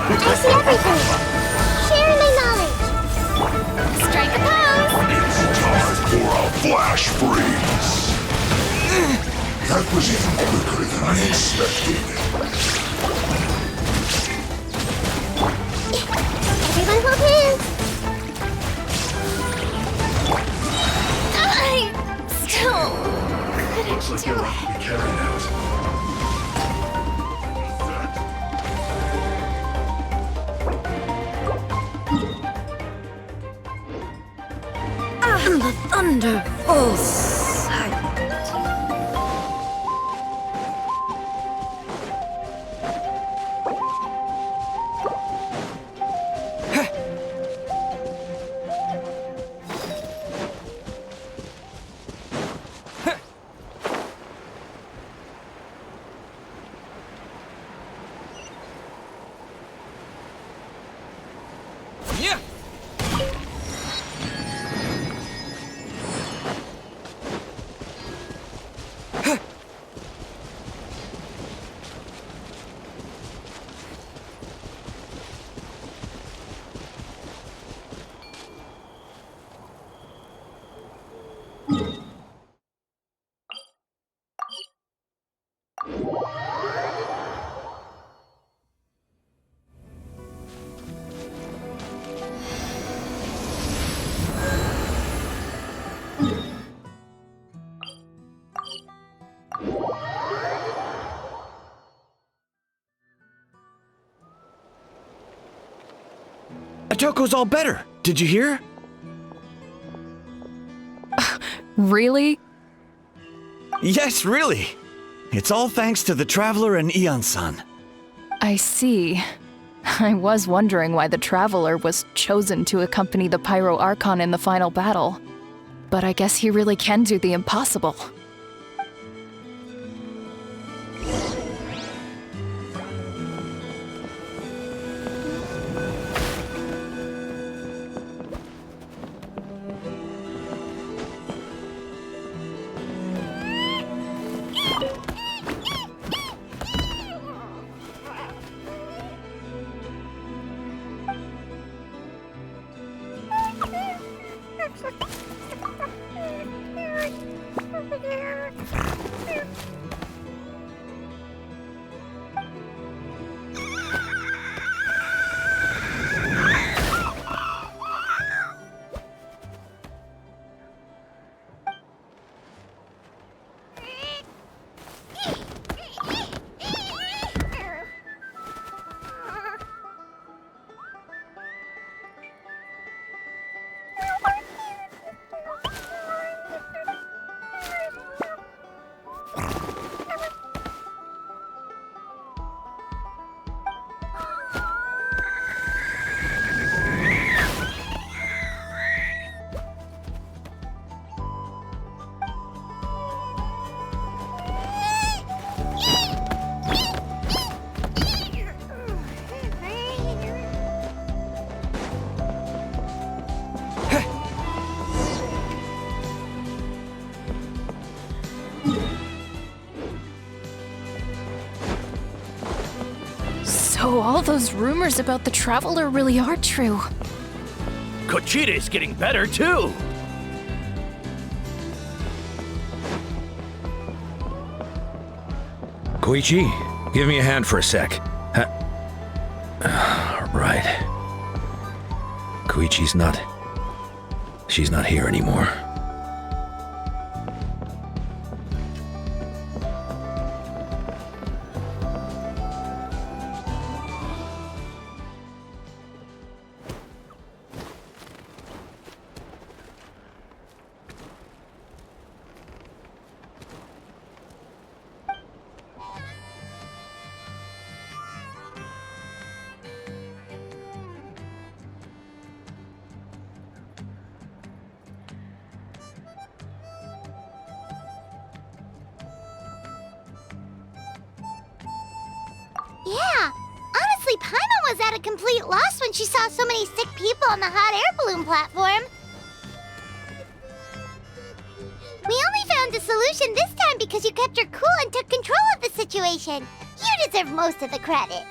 I see everything. Share my knowledge. Strike a pose. It's time for a flash freeze. That was even quicker than I expected. Everyone hold hands. I still couldn't do it. Be carried out. And the thunder falls silent. Otoko's all better. Did you hear? Really? Yes, really. It's all thanks to the Traveler and Ian-san. I see. I was wondering why the Traveler was chosen to accompany the Pyro Archon in the final battle. But I guess he really can do the impossible. So all those rumors about the Traveler really are true. Kochide's getting better too. Koichi, give me a hand for a sec. Right. Koichi's not... She's not here anymore. Yeah, honestly, Paimon was at a complete loss when she saw so many sick people on the hot air balloon platform. We only found a solution this time because you kept your cool and took control of the situation. You deserve most of the credit.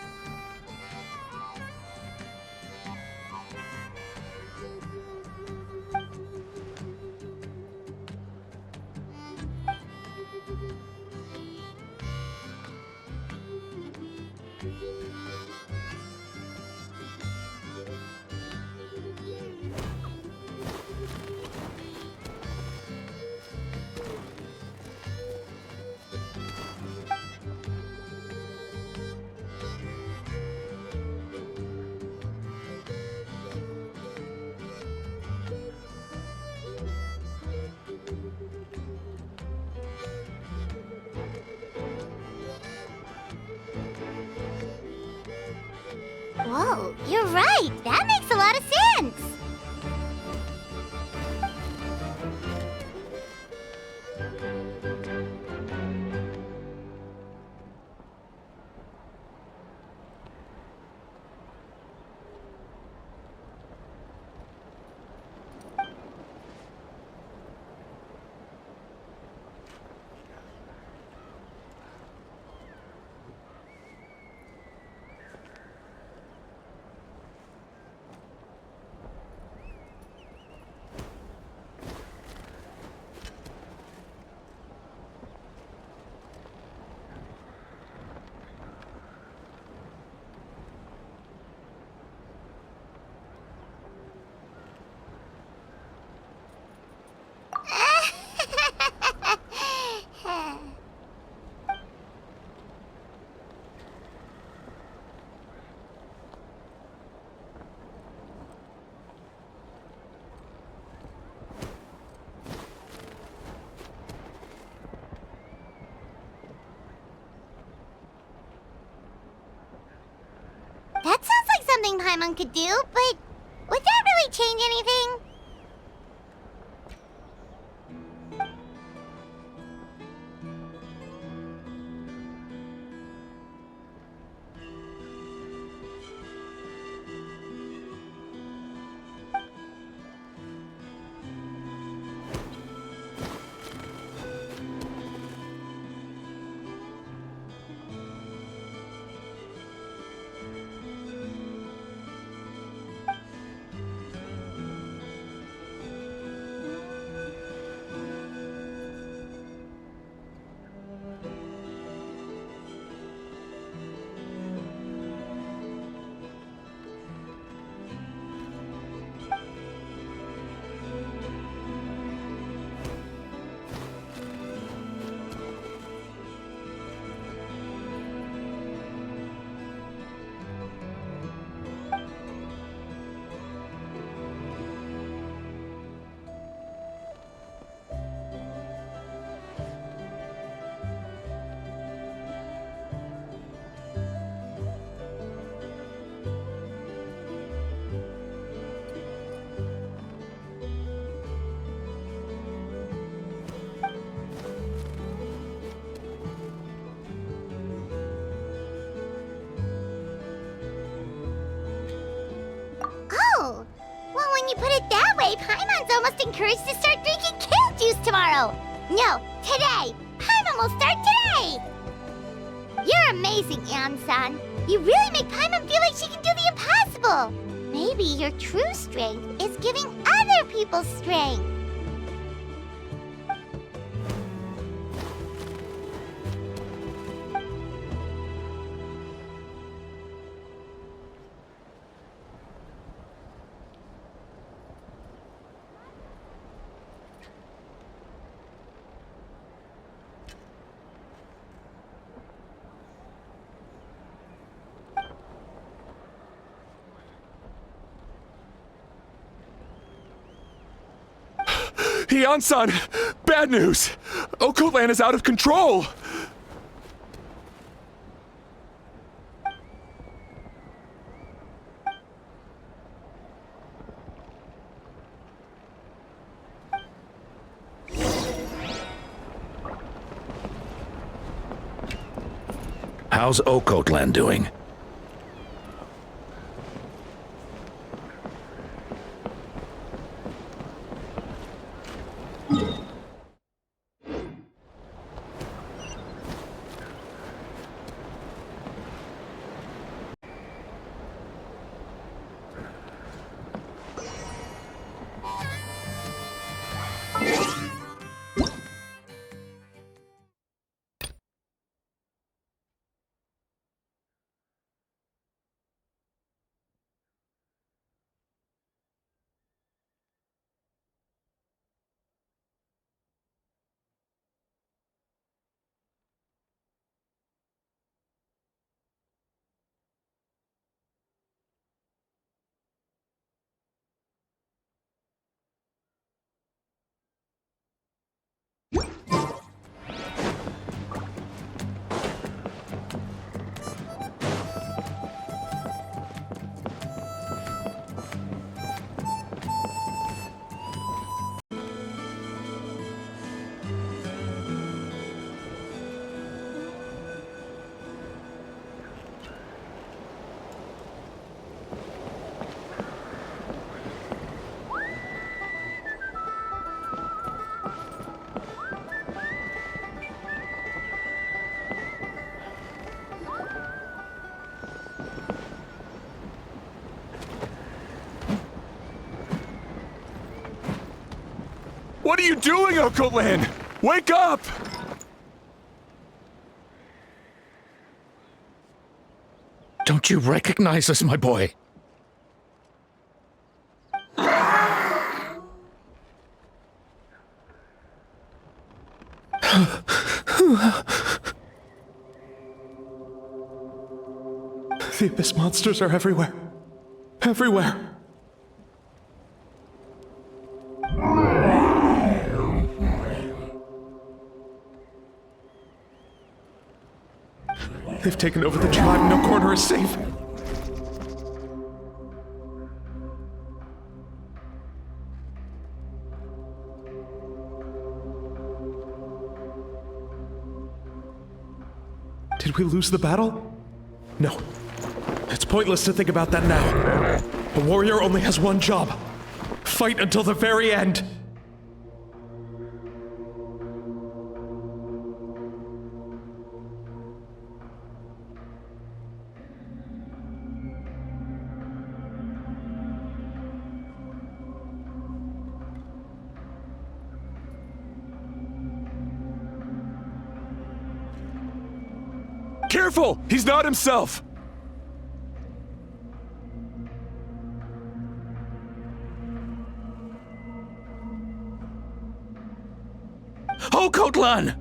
Whoa, you're right. That makes a lot of sense. Paimon could do, but would that really change anything? Oh, well, when you put it that way, Paimon's almost encouraged to start drinking kale juice tomorrow. No, today. Paimon will start today. You're amazing, Eon-san. You really make Paimon feel like she can do the impossible. Maybe your true strength is giving other people strength. Eon-san! Bad news! Okoland is out of control! How's Okotland doing? What are you doing, Okoland? Wake up! Don't you recognize us, my boy? The Abyss monsters are everywhere. Everywhere. They've taken over the tribe. No corner is safe. Did we lose the battle? No. It's pointless to think about that now. A warrior only has one job. Fight until the very end. Careful! He's not himself! Oh, Kotlan!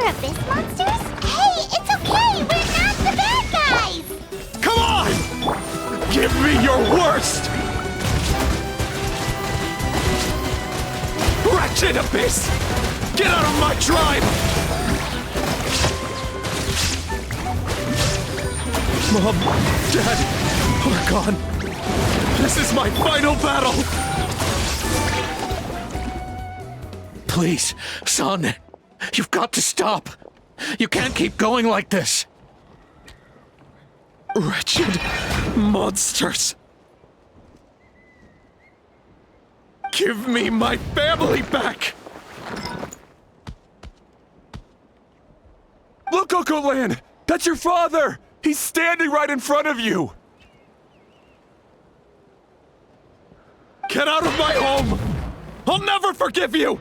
Abyss monsters? Hey, it's okay! We're not the bad guys! Come on! Give me your worst! Wretched Abyss! Get out of my tribe! Mom, Dad, we're gone. This is my final battle! Please, son. You've got to stop. You can't keep going like this. Wretched monsters. Give me my family back! Look, Okolan! That's your father! He's standing right in front of you! Get out of my home! I'll never forgive you!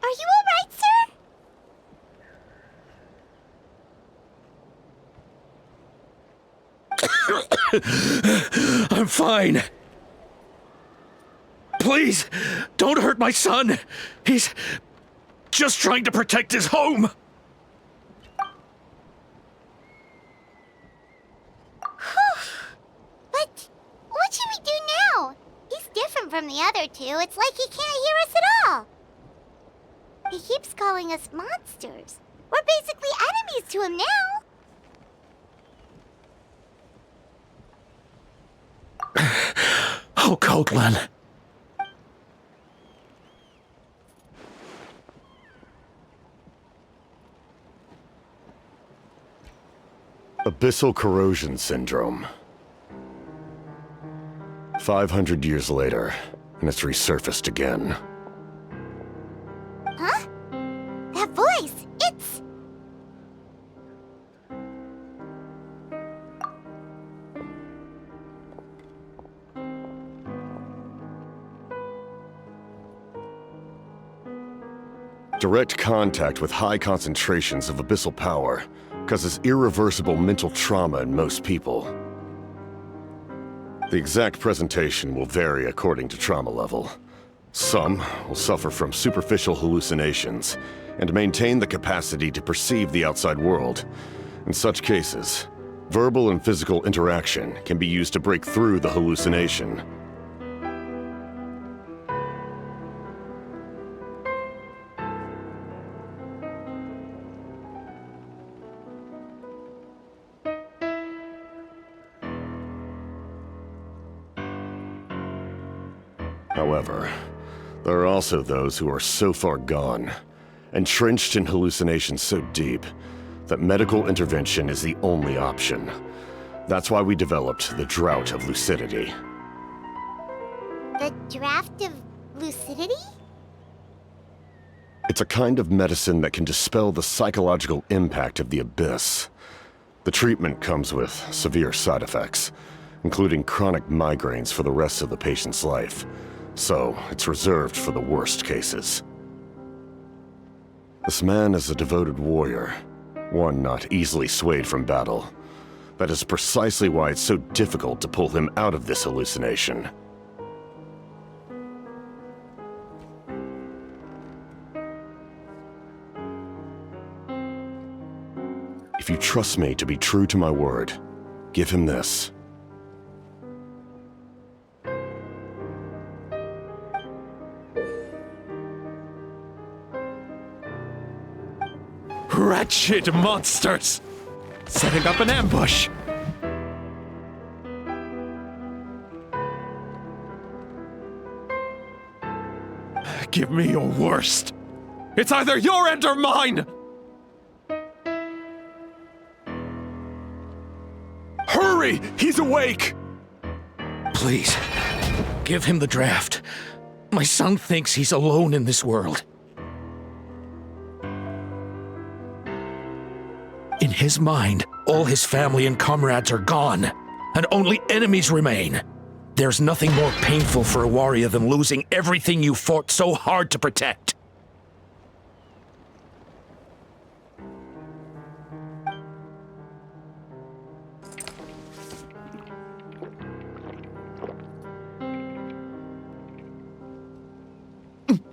Are you alright, sir? I'm fine. Please, don't hurt my son. He's just trying to protect his home. But what should we do now? He's different from the other two. It's like he can't hear us at all. He keeps calling us monsters. We're basically enemies to him now. Oh, Kotlan. Abyssal corrosion syndrome. 500 years later, and it's resurfaced again. Huh? That voice, it's... Direct contact with high concentrations of abyssal power causes irreversible mental trauma in most people. The exact presentation will vary according to trauma level. Some will suffer from superficial hallucinations and maintain the capacity to perceive the outside world. In such cases, verbal and physical interaction can be used to break through the hallucination. However, there are also those who are so far gone, entrenched in hallucinations so deep, that medical intervention is the only option. That's why we developed the Drought of Lucidity. The Draft of Lucidity? It's a kind of medicine that can dispel the psychological impact of the abyss. The treatment comes with severe side effects, including chronic migraines for the rest of the patient's life, so it's reserved for the worst cases. This man is a devoted warrior, one not easily swayed from battle. That is precisely why it's so difficult to pull him out of this hallucination. If you trust me to be true to my word, give him this. Wretched monsters! Setting up an ambush! Give me your worst! It's either your end or mine! Hurry! He's awake! Please, give him the draft. My son thinks he's alone in this world. In his mind, all his family and comrades are gone, and only enemies remain. There's nothing more painful for a warrior than losing everything you fought so hard to protect.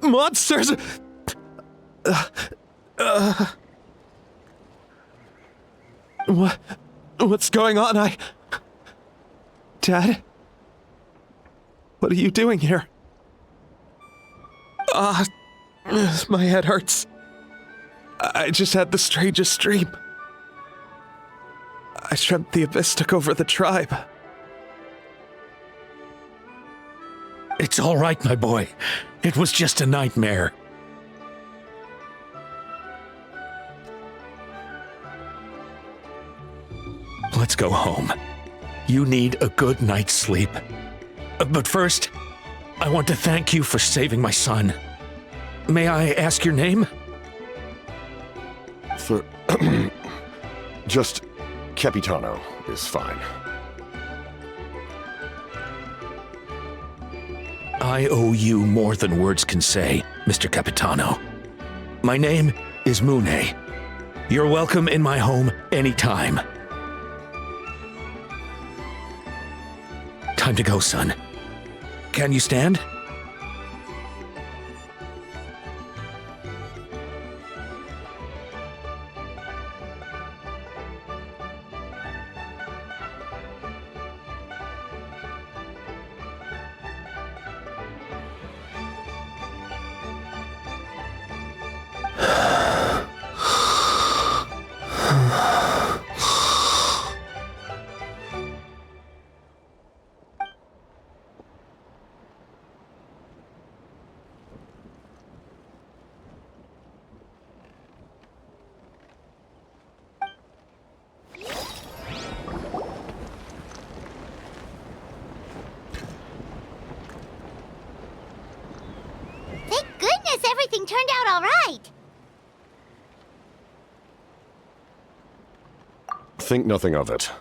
Monsters! What's going on? Dad? What are you doing here? My head hurts. I just had the strangest dream. I dreamt the abyss took over the tribe. It's all right, my boy. It was just a nightmare. Let's go home. You need a good night's sleep. But first, I want to thank you for saving my son. May I ask your name? Just Capitano is fine. I owe you more than words can say, Mr. Capitano. My name is Mune. You're welcome in my home anytime. Time to go, son. Can you stand? Everything turned out all right. Think nothing of it.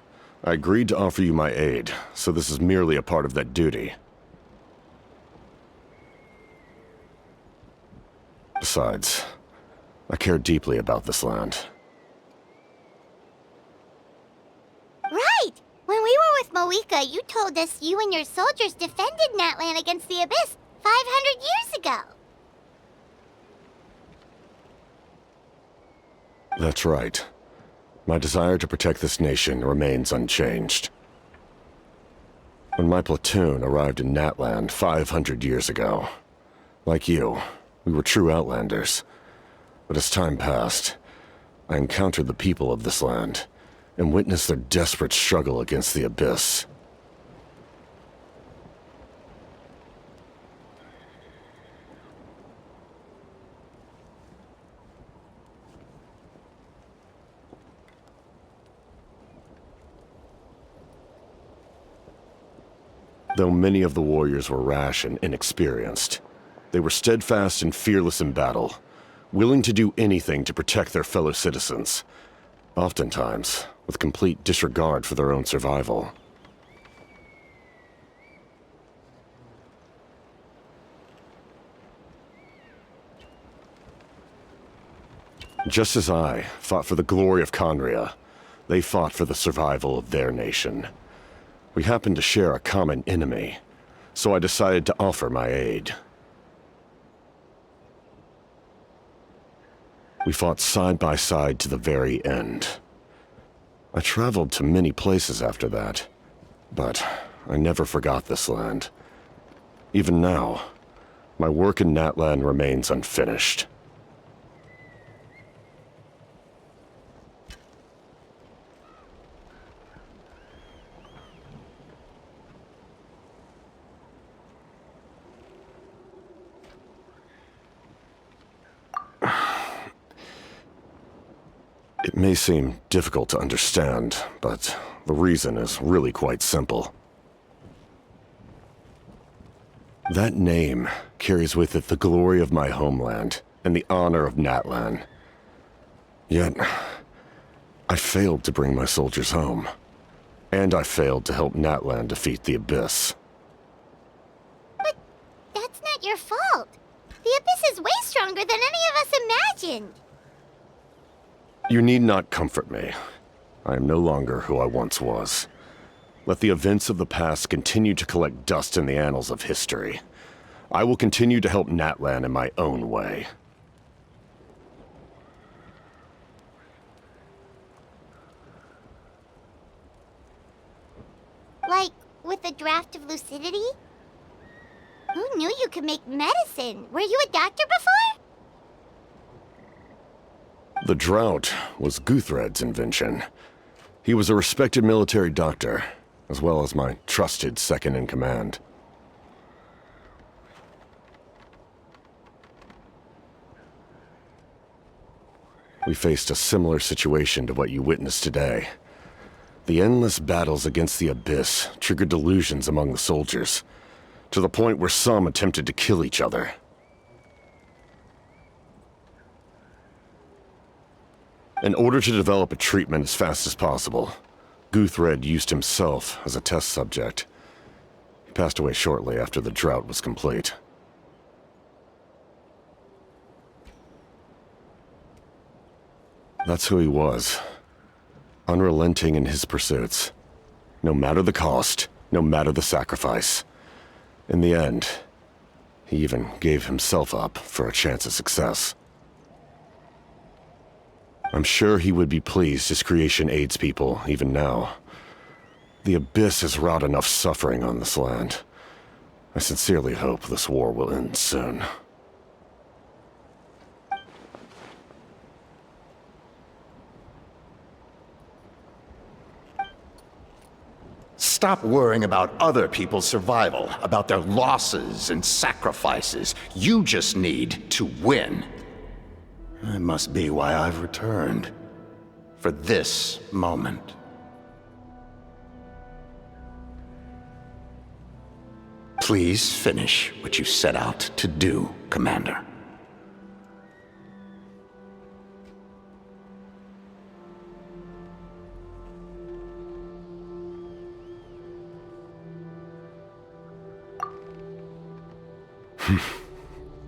I agreed to offer you my aid, so this is merely a part of that duty. Besides, I care deeply about this land. Right! When we were with Moika, you told us you and your soldiers defended Natlan against the Abyss 500 years ago. That's right. My desire to protect this nation remains unchanged. When my platoon arrived in Natlan 500 years ago, like you, we were true outlanders. But as time passed, I encountered the people of this land and witnessed their desperate struggle against the Abyss. Though many of the warriors were rash and inexperienced, they were steadfast and fearless in battle, willing to do anything to protect their fellow citizens, oftentimes with complete disregard for their own survival. Just as I fought for the glory of Conria, they fought for the survival of their nation. We happened to share a common enemy, so I decided to offer my aid. We fought side by side to the very end. I traveled to many places after that, but I never forgot this land. Even now, my work in Natlan remains unfinished. It may seem difficult to understand, but the reason is really quite simple. That name carries with it the glory of my homeland and the honor of Natlan. Yet, I failed to bring my soldiers home, and I failed to help Natlan defeat the Abyss. But that's not your fault. The Abyss is way stronger than any of us imagined. You need not comfort me. I am no longer who I once was. Let the events of the past continue to collect dust in the annals of history. I will continue to help Natlan in my own way. Like, with a draft of lucidity? Who knew you could make medicine? Were you a doctor before? The drought was Guthred's invention. He was a respected military doctor, as well as my trusted second-in-command. We faced a similar situation to what you witnessed today. The endless battles against the Abyss triggered delusions among the soldiers, to the point where some attempted to kill each other. In order to develop a treatment as fast as possible, Guthred used himself as a test subject. He passed away shortly after the drought was complete. That's who he was. Unrelenting in his pursuits. No matter the cost, no matter the sacrifice. In the end, he even gave himself up for a chance at success. I'm sure he would be pleased his creation aids people, even now. The Abyss has wrought enough suffering on this land. I sincerely hope this war will end soon. Stop worrying about other people's survival, about their losses and sacrifices. You just need to win. That must be why I've returned. For this moment. Please finish what you set out to do, Commander.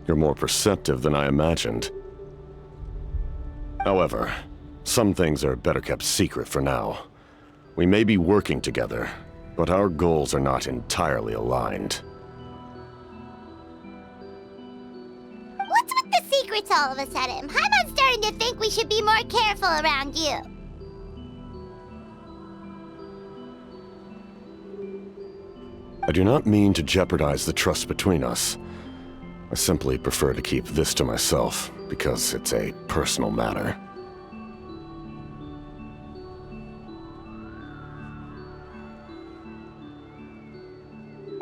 You're more perceptive than I imagined. However, some things are better kept secret for now. We may be working together, but our goals are not entirely aligned. What's with the secrets all of a sudden? I'm starting to think we should be more careful around you. I do not mean to jeopardize the trust between us. I simply prefer to keep this to myself, because it's a personal matter.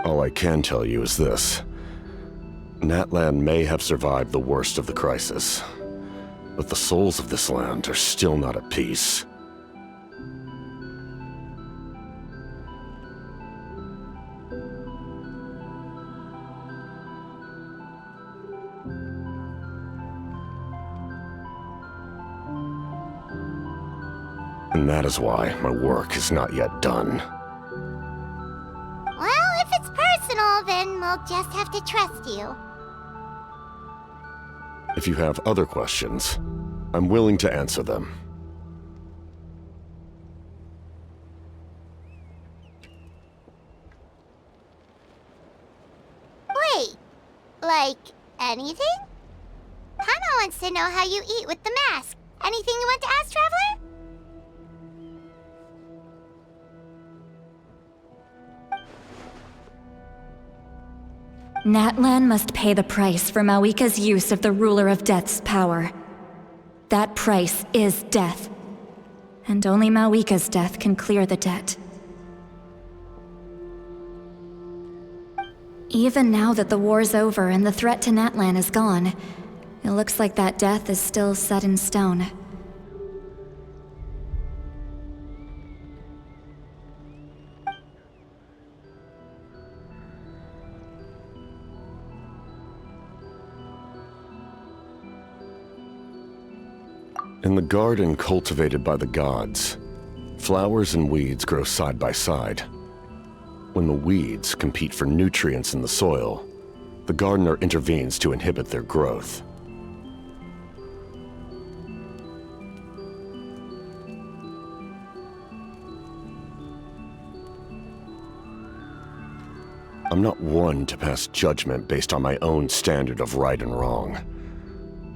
All I can tell you is this. Natlan may have survived the worst of the crisis, but the souls of this land are still not at peace. And that is why my work is not yet done. Well, if it's personal, then we'll just have to trust you. If you have other questions, I'm willing to answer them. Wait, like anything? Paimon wants to know how you eat with the mask. Anything you want to ask, Traveler? Natlan must pay the price for Mawika's use of the Ruler of Death's power. That price is death. And only Mawika's death can clear the debt. Even now that the war's over and the threat to Natlan is gone, it looks like that death is still set in stone. In the garden cultivated by the gods, flowers and weeds grow side by side. When the weeds compete for nutrients in the soil, the gardener intervenes to inhibit their growth. I'm not one to pass judgment based on my own standard of right and wrong,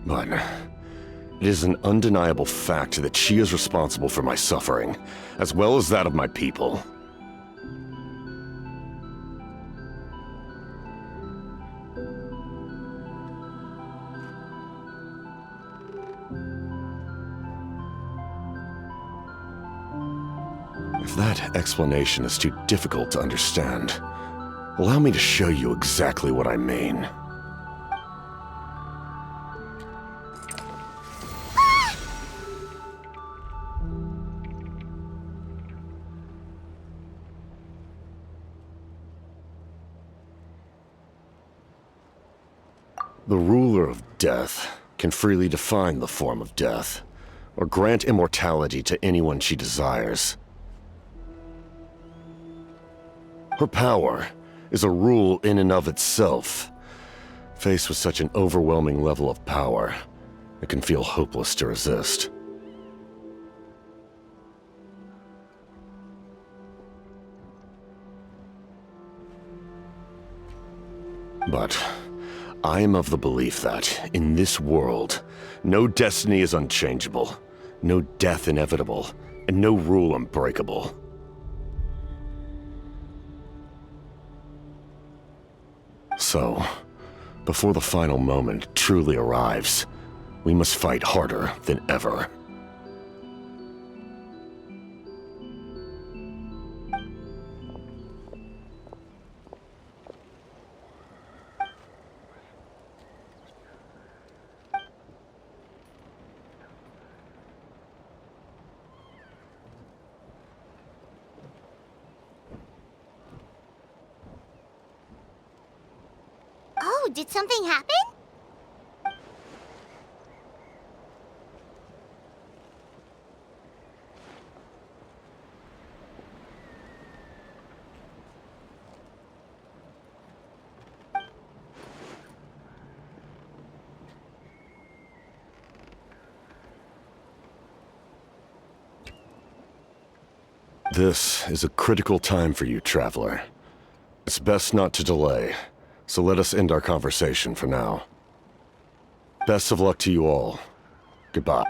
but it is an undeniable fact that she is responsible for my suffering, as well as that of my people. If that explanation is too difficult to understand, allow me to show you exactly what I mean. The ruler of death can freely define the form of death, or grant immortality to anyone she desires. Her power is a rule in and of itself. Faced with such an overwhelming level of power, it can feel hopeless to resist. But I am of the belief that, in this world, no destiny is unchangeable, no death inevitable, and no rule unbreakable. So, before the final moment truly arrives, we must fight harder than ever. Oh, did something happen? This is a critical time for you, Traveler. It's best not to delay, so let us end our conversation for now. Best of luck to you all. Goodbye.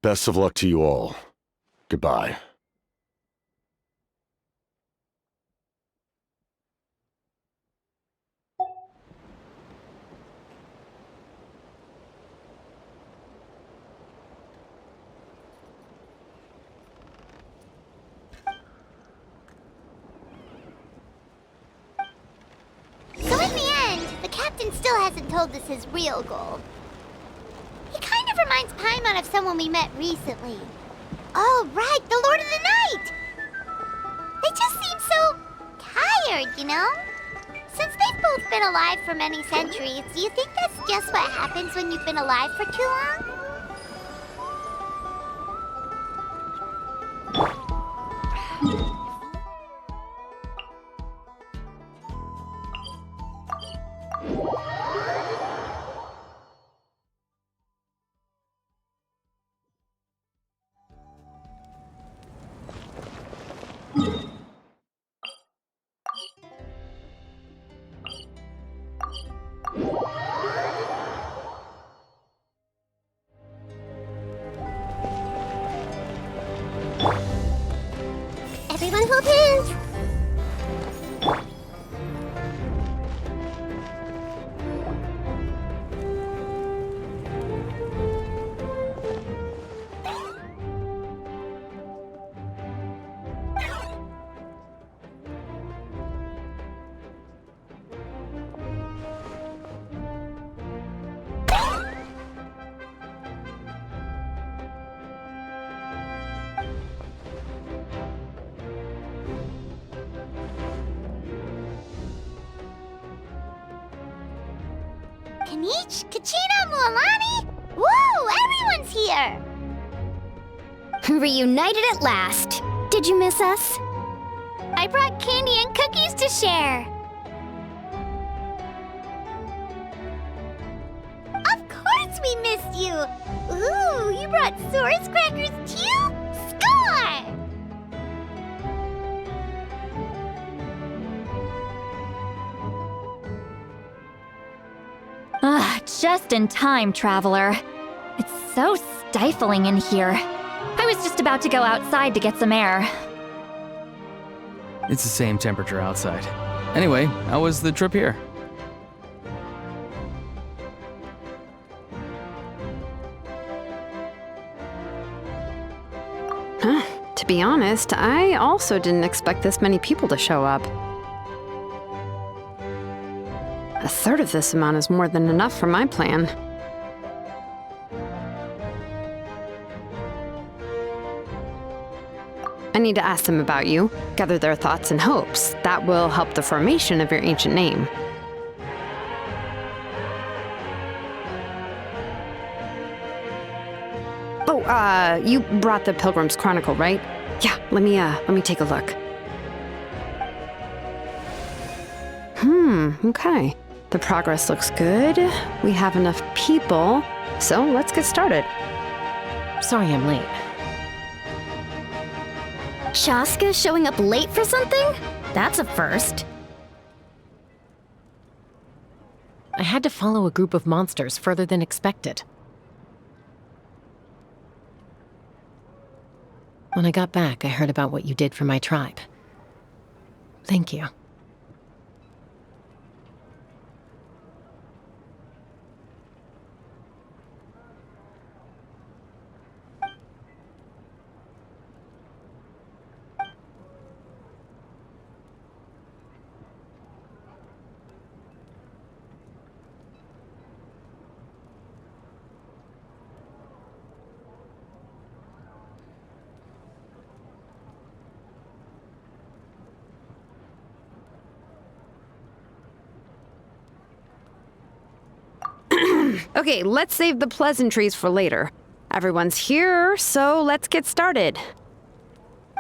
Best of luck to you all. Goodbye. Still hasn't told us his real goal. He kind of reminds Paimon of someone we met recently. Oh, right, the Lord of the Night! They just seem so tired, you know? Since they've both been alive for many centuries, do you think that's just what happens when you've been alive for too long? Everyone hold hands! Kanich, Kachina, Mualani? Woo! Everyone's here! Reunited at last. Did you miss us? I brought candy and cookies to share. Of course we missed you! Ooh, you brought Source crackers too? Score! Just in time, Traveler. It's so stifling in here. I was just about to go outside to get some air. It's the same temperature outside. Anyway, how was the trip here? To be honest, I also didn't expect this many people to show up. A third of this amount is more than enough for my plan. I need to ask them about you, gather their thoughts and hopes. That will help the formation of your ancient name. Oh, you brought the Pilgrim's Chronicle, right? Yeah, let me take a look. Okay. The progress looks good. We have enough people, so let's get started. Sorry I'm late. Shaska showing up late for something? That's a first. I had to follow a group of monsters further than expected. When I got back, I heard about what you did for my tribe. Thank you. Okay, let's save the pleasantries for later. Everyone's here, so let's get started.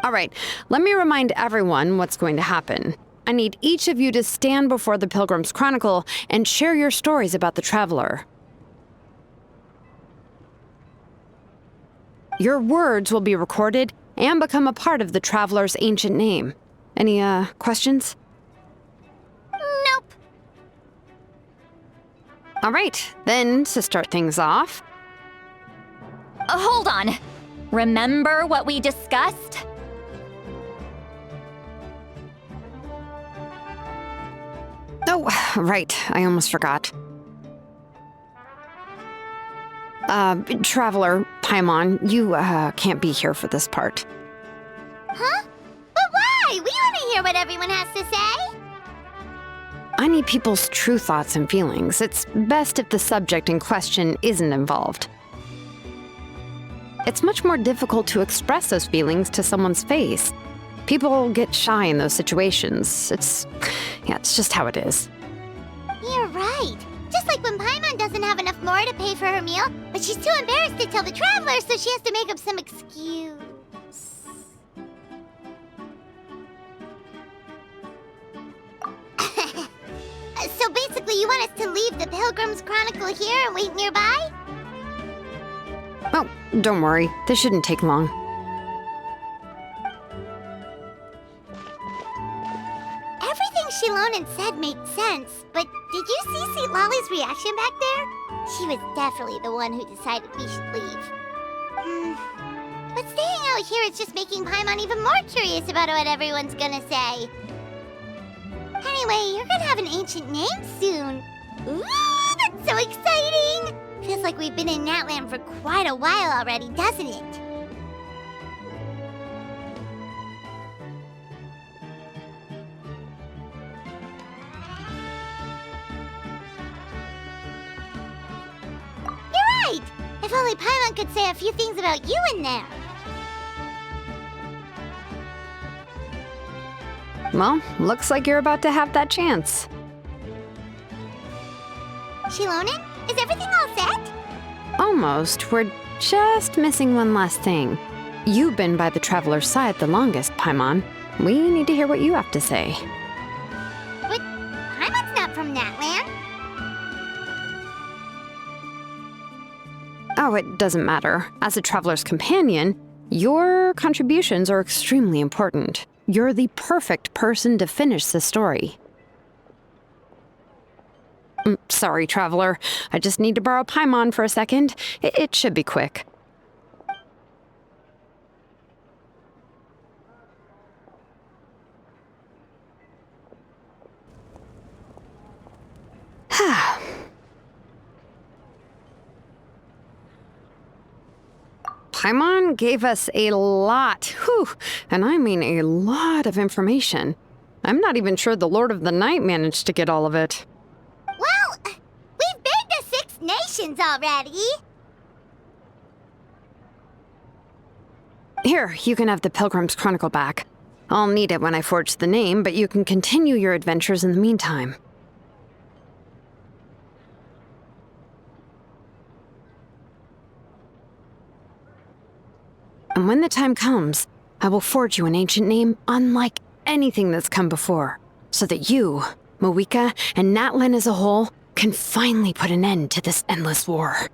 All right, let me remind everyone what's going to happen. I need each of you to stand before the Pilgrim's Chronicle and share your stories about the Traveler. Your words will be recorded and become a part of the Traveler's ancient name. Any, questions? Nope. All right, then, to start things off... Hold on. Remember what we discussed? Oh, right, I almost forgot. Traveler, Paimon, you, can't be here for this part. Huh? But why? We want to hear what everyone has to say. I need people's true thoughts and feelings. It's best if the subject in question isn't involved. It's much more difficult to express those feelings to someone's face. People get shy in those situations. It's just how it is. You're right. Just like when Paimon doesn't have enough more to pay for her meal, but she's too embarrassed to tell the traveler, so she has to make up some excuse. So basically, you want us to leave the Pilgrim's Chronicle here and wait nearby? Oh, don't worry. This shouldn't take long. Everything Shilonen said made sense, but did you see St. Lolly's reaction back there? She was definitely the one who decided we should leave. But staying out here is just making Paimon even more curious about what everyone's gonna say. Anyway, you're gonna have an ancient name soon. Ooh, that's so exciting! Feels like we've been in Natland for quite a while already, doesn't it? You're right! If only Paimon could say a few things about you in there. Well, looks like you're about to have that chance. Shilonen, is everything all set? Almost. We're just missing one last thing. You've been by the Traveler's side the longest, Paimon. We need to hear what you have to say. But Paimon's not from Natland. Oh, it doesn't matter. As a Traveler's companion, your contributions are extremely important. You're the perfect person to finish the story. Sorry, Traveler. I just need to borrow Paimon for a second. It should be quick. Paimon gave us a lot, and I mean a lot of information. I'm not even sure the Lord of the Night managed to get all of it. Well, we've been to 6 nations already. Here, you can have the Pilgrim's Chronicle back. I'll need it when I forge the name, but you can continue your adventures in the meantime. And when the time comes, I will forge you an ancient name unlike anything that's come before, so that you, Moeka, and Natlan as a whole can finally put an end to this endless war.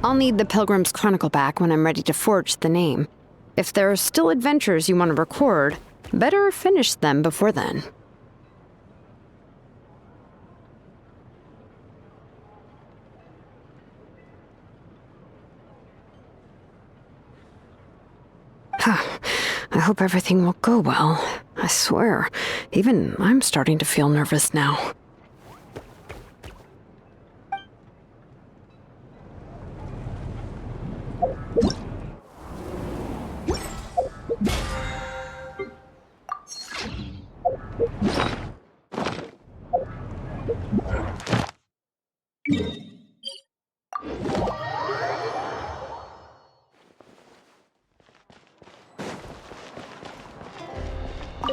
I'll need the Pilgrim's Chronicle back when I'm ready to forge the name. If there are still adventures you want to record, better finish them before then. I hope everything will go well. I swear, even I'm starting to feel nervous now.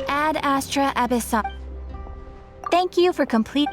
Ad Astra Abyssal. Thank you for complete.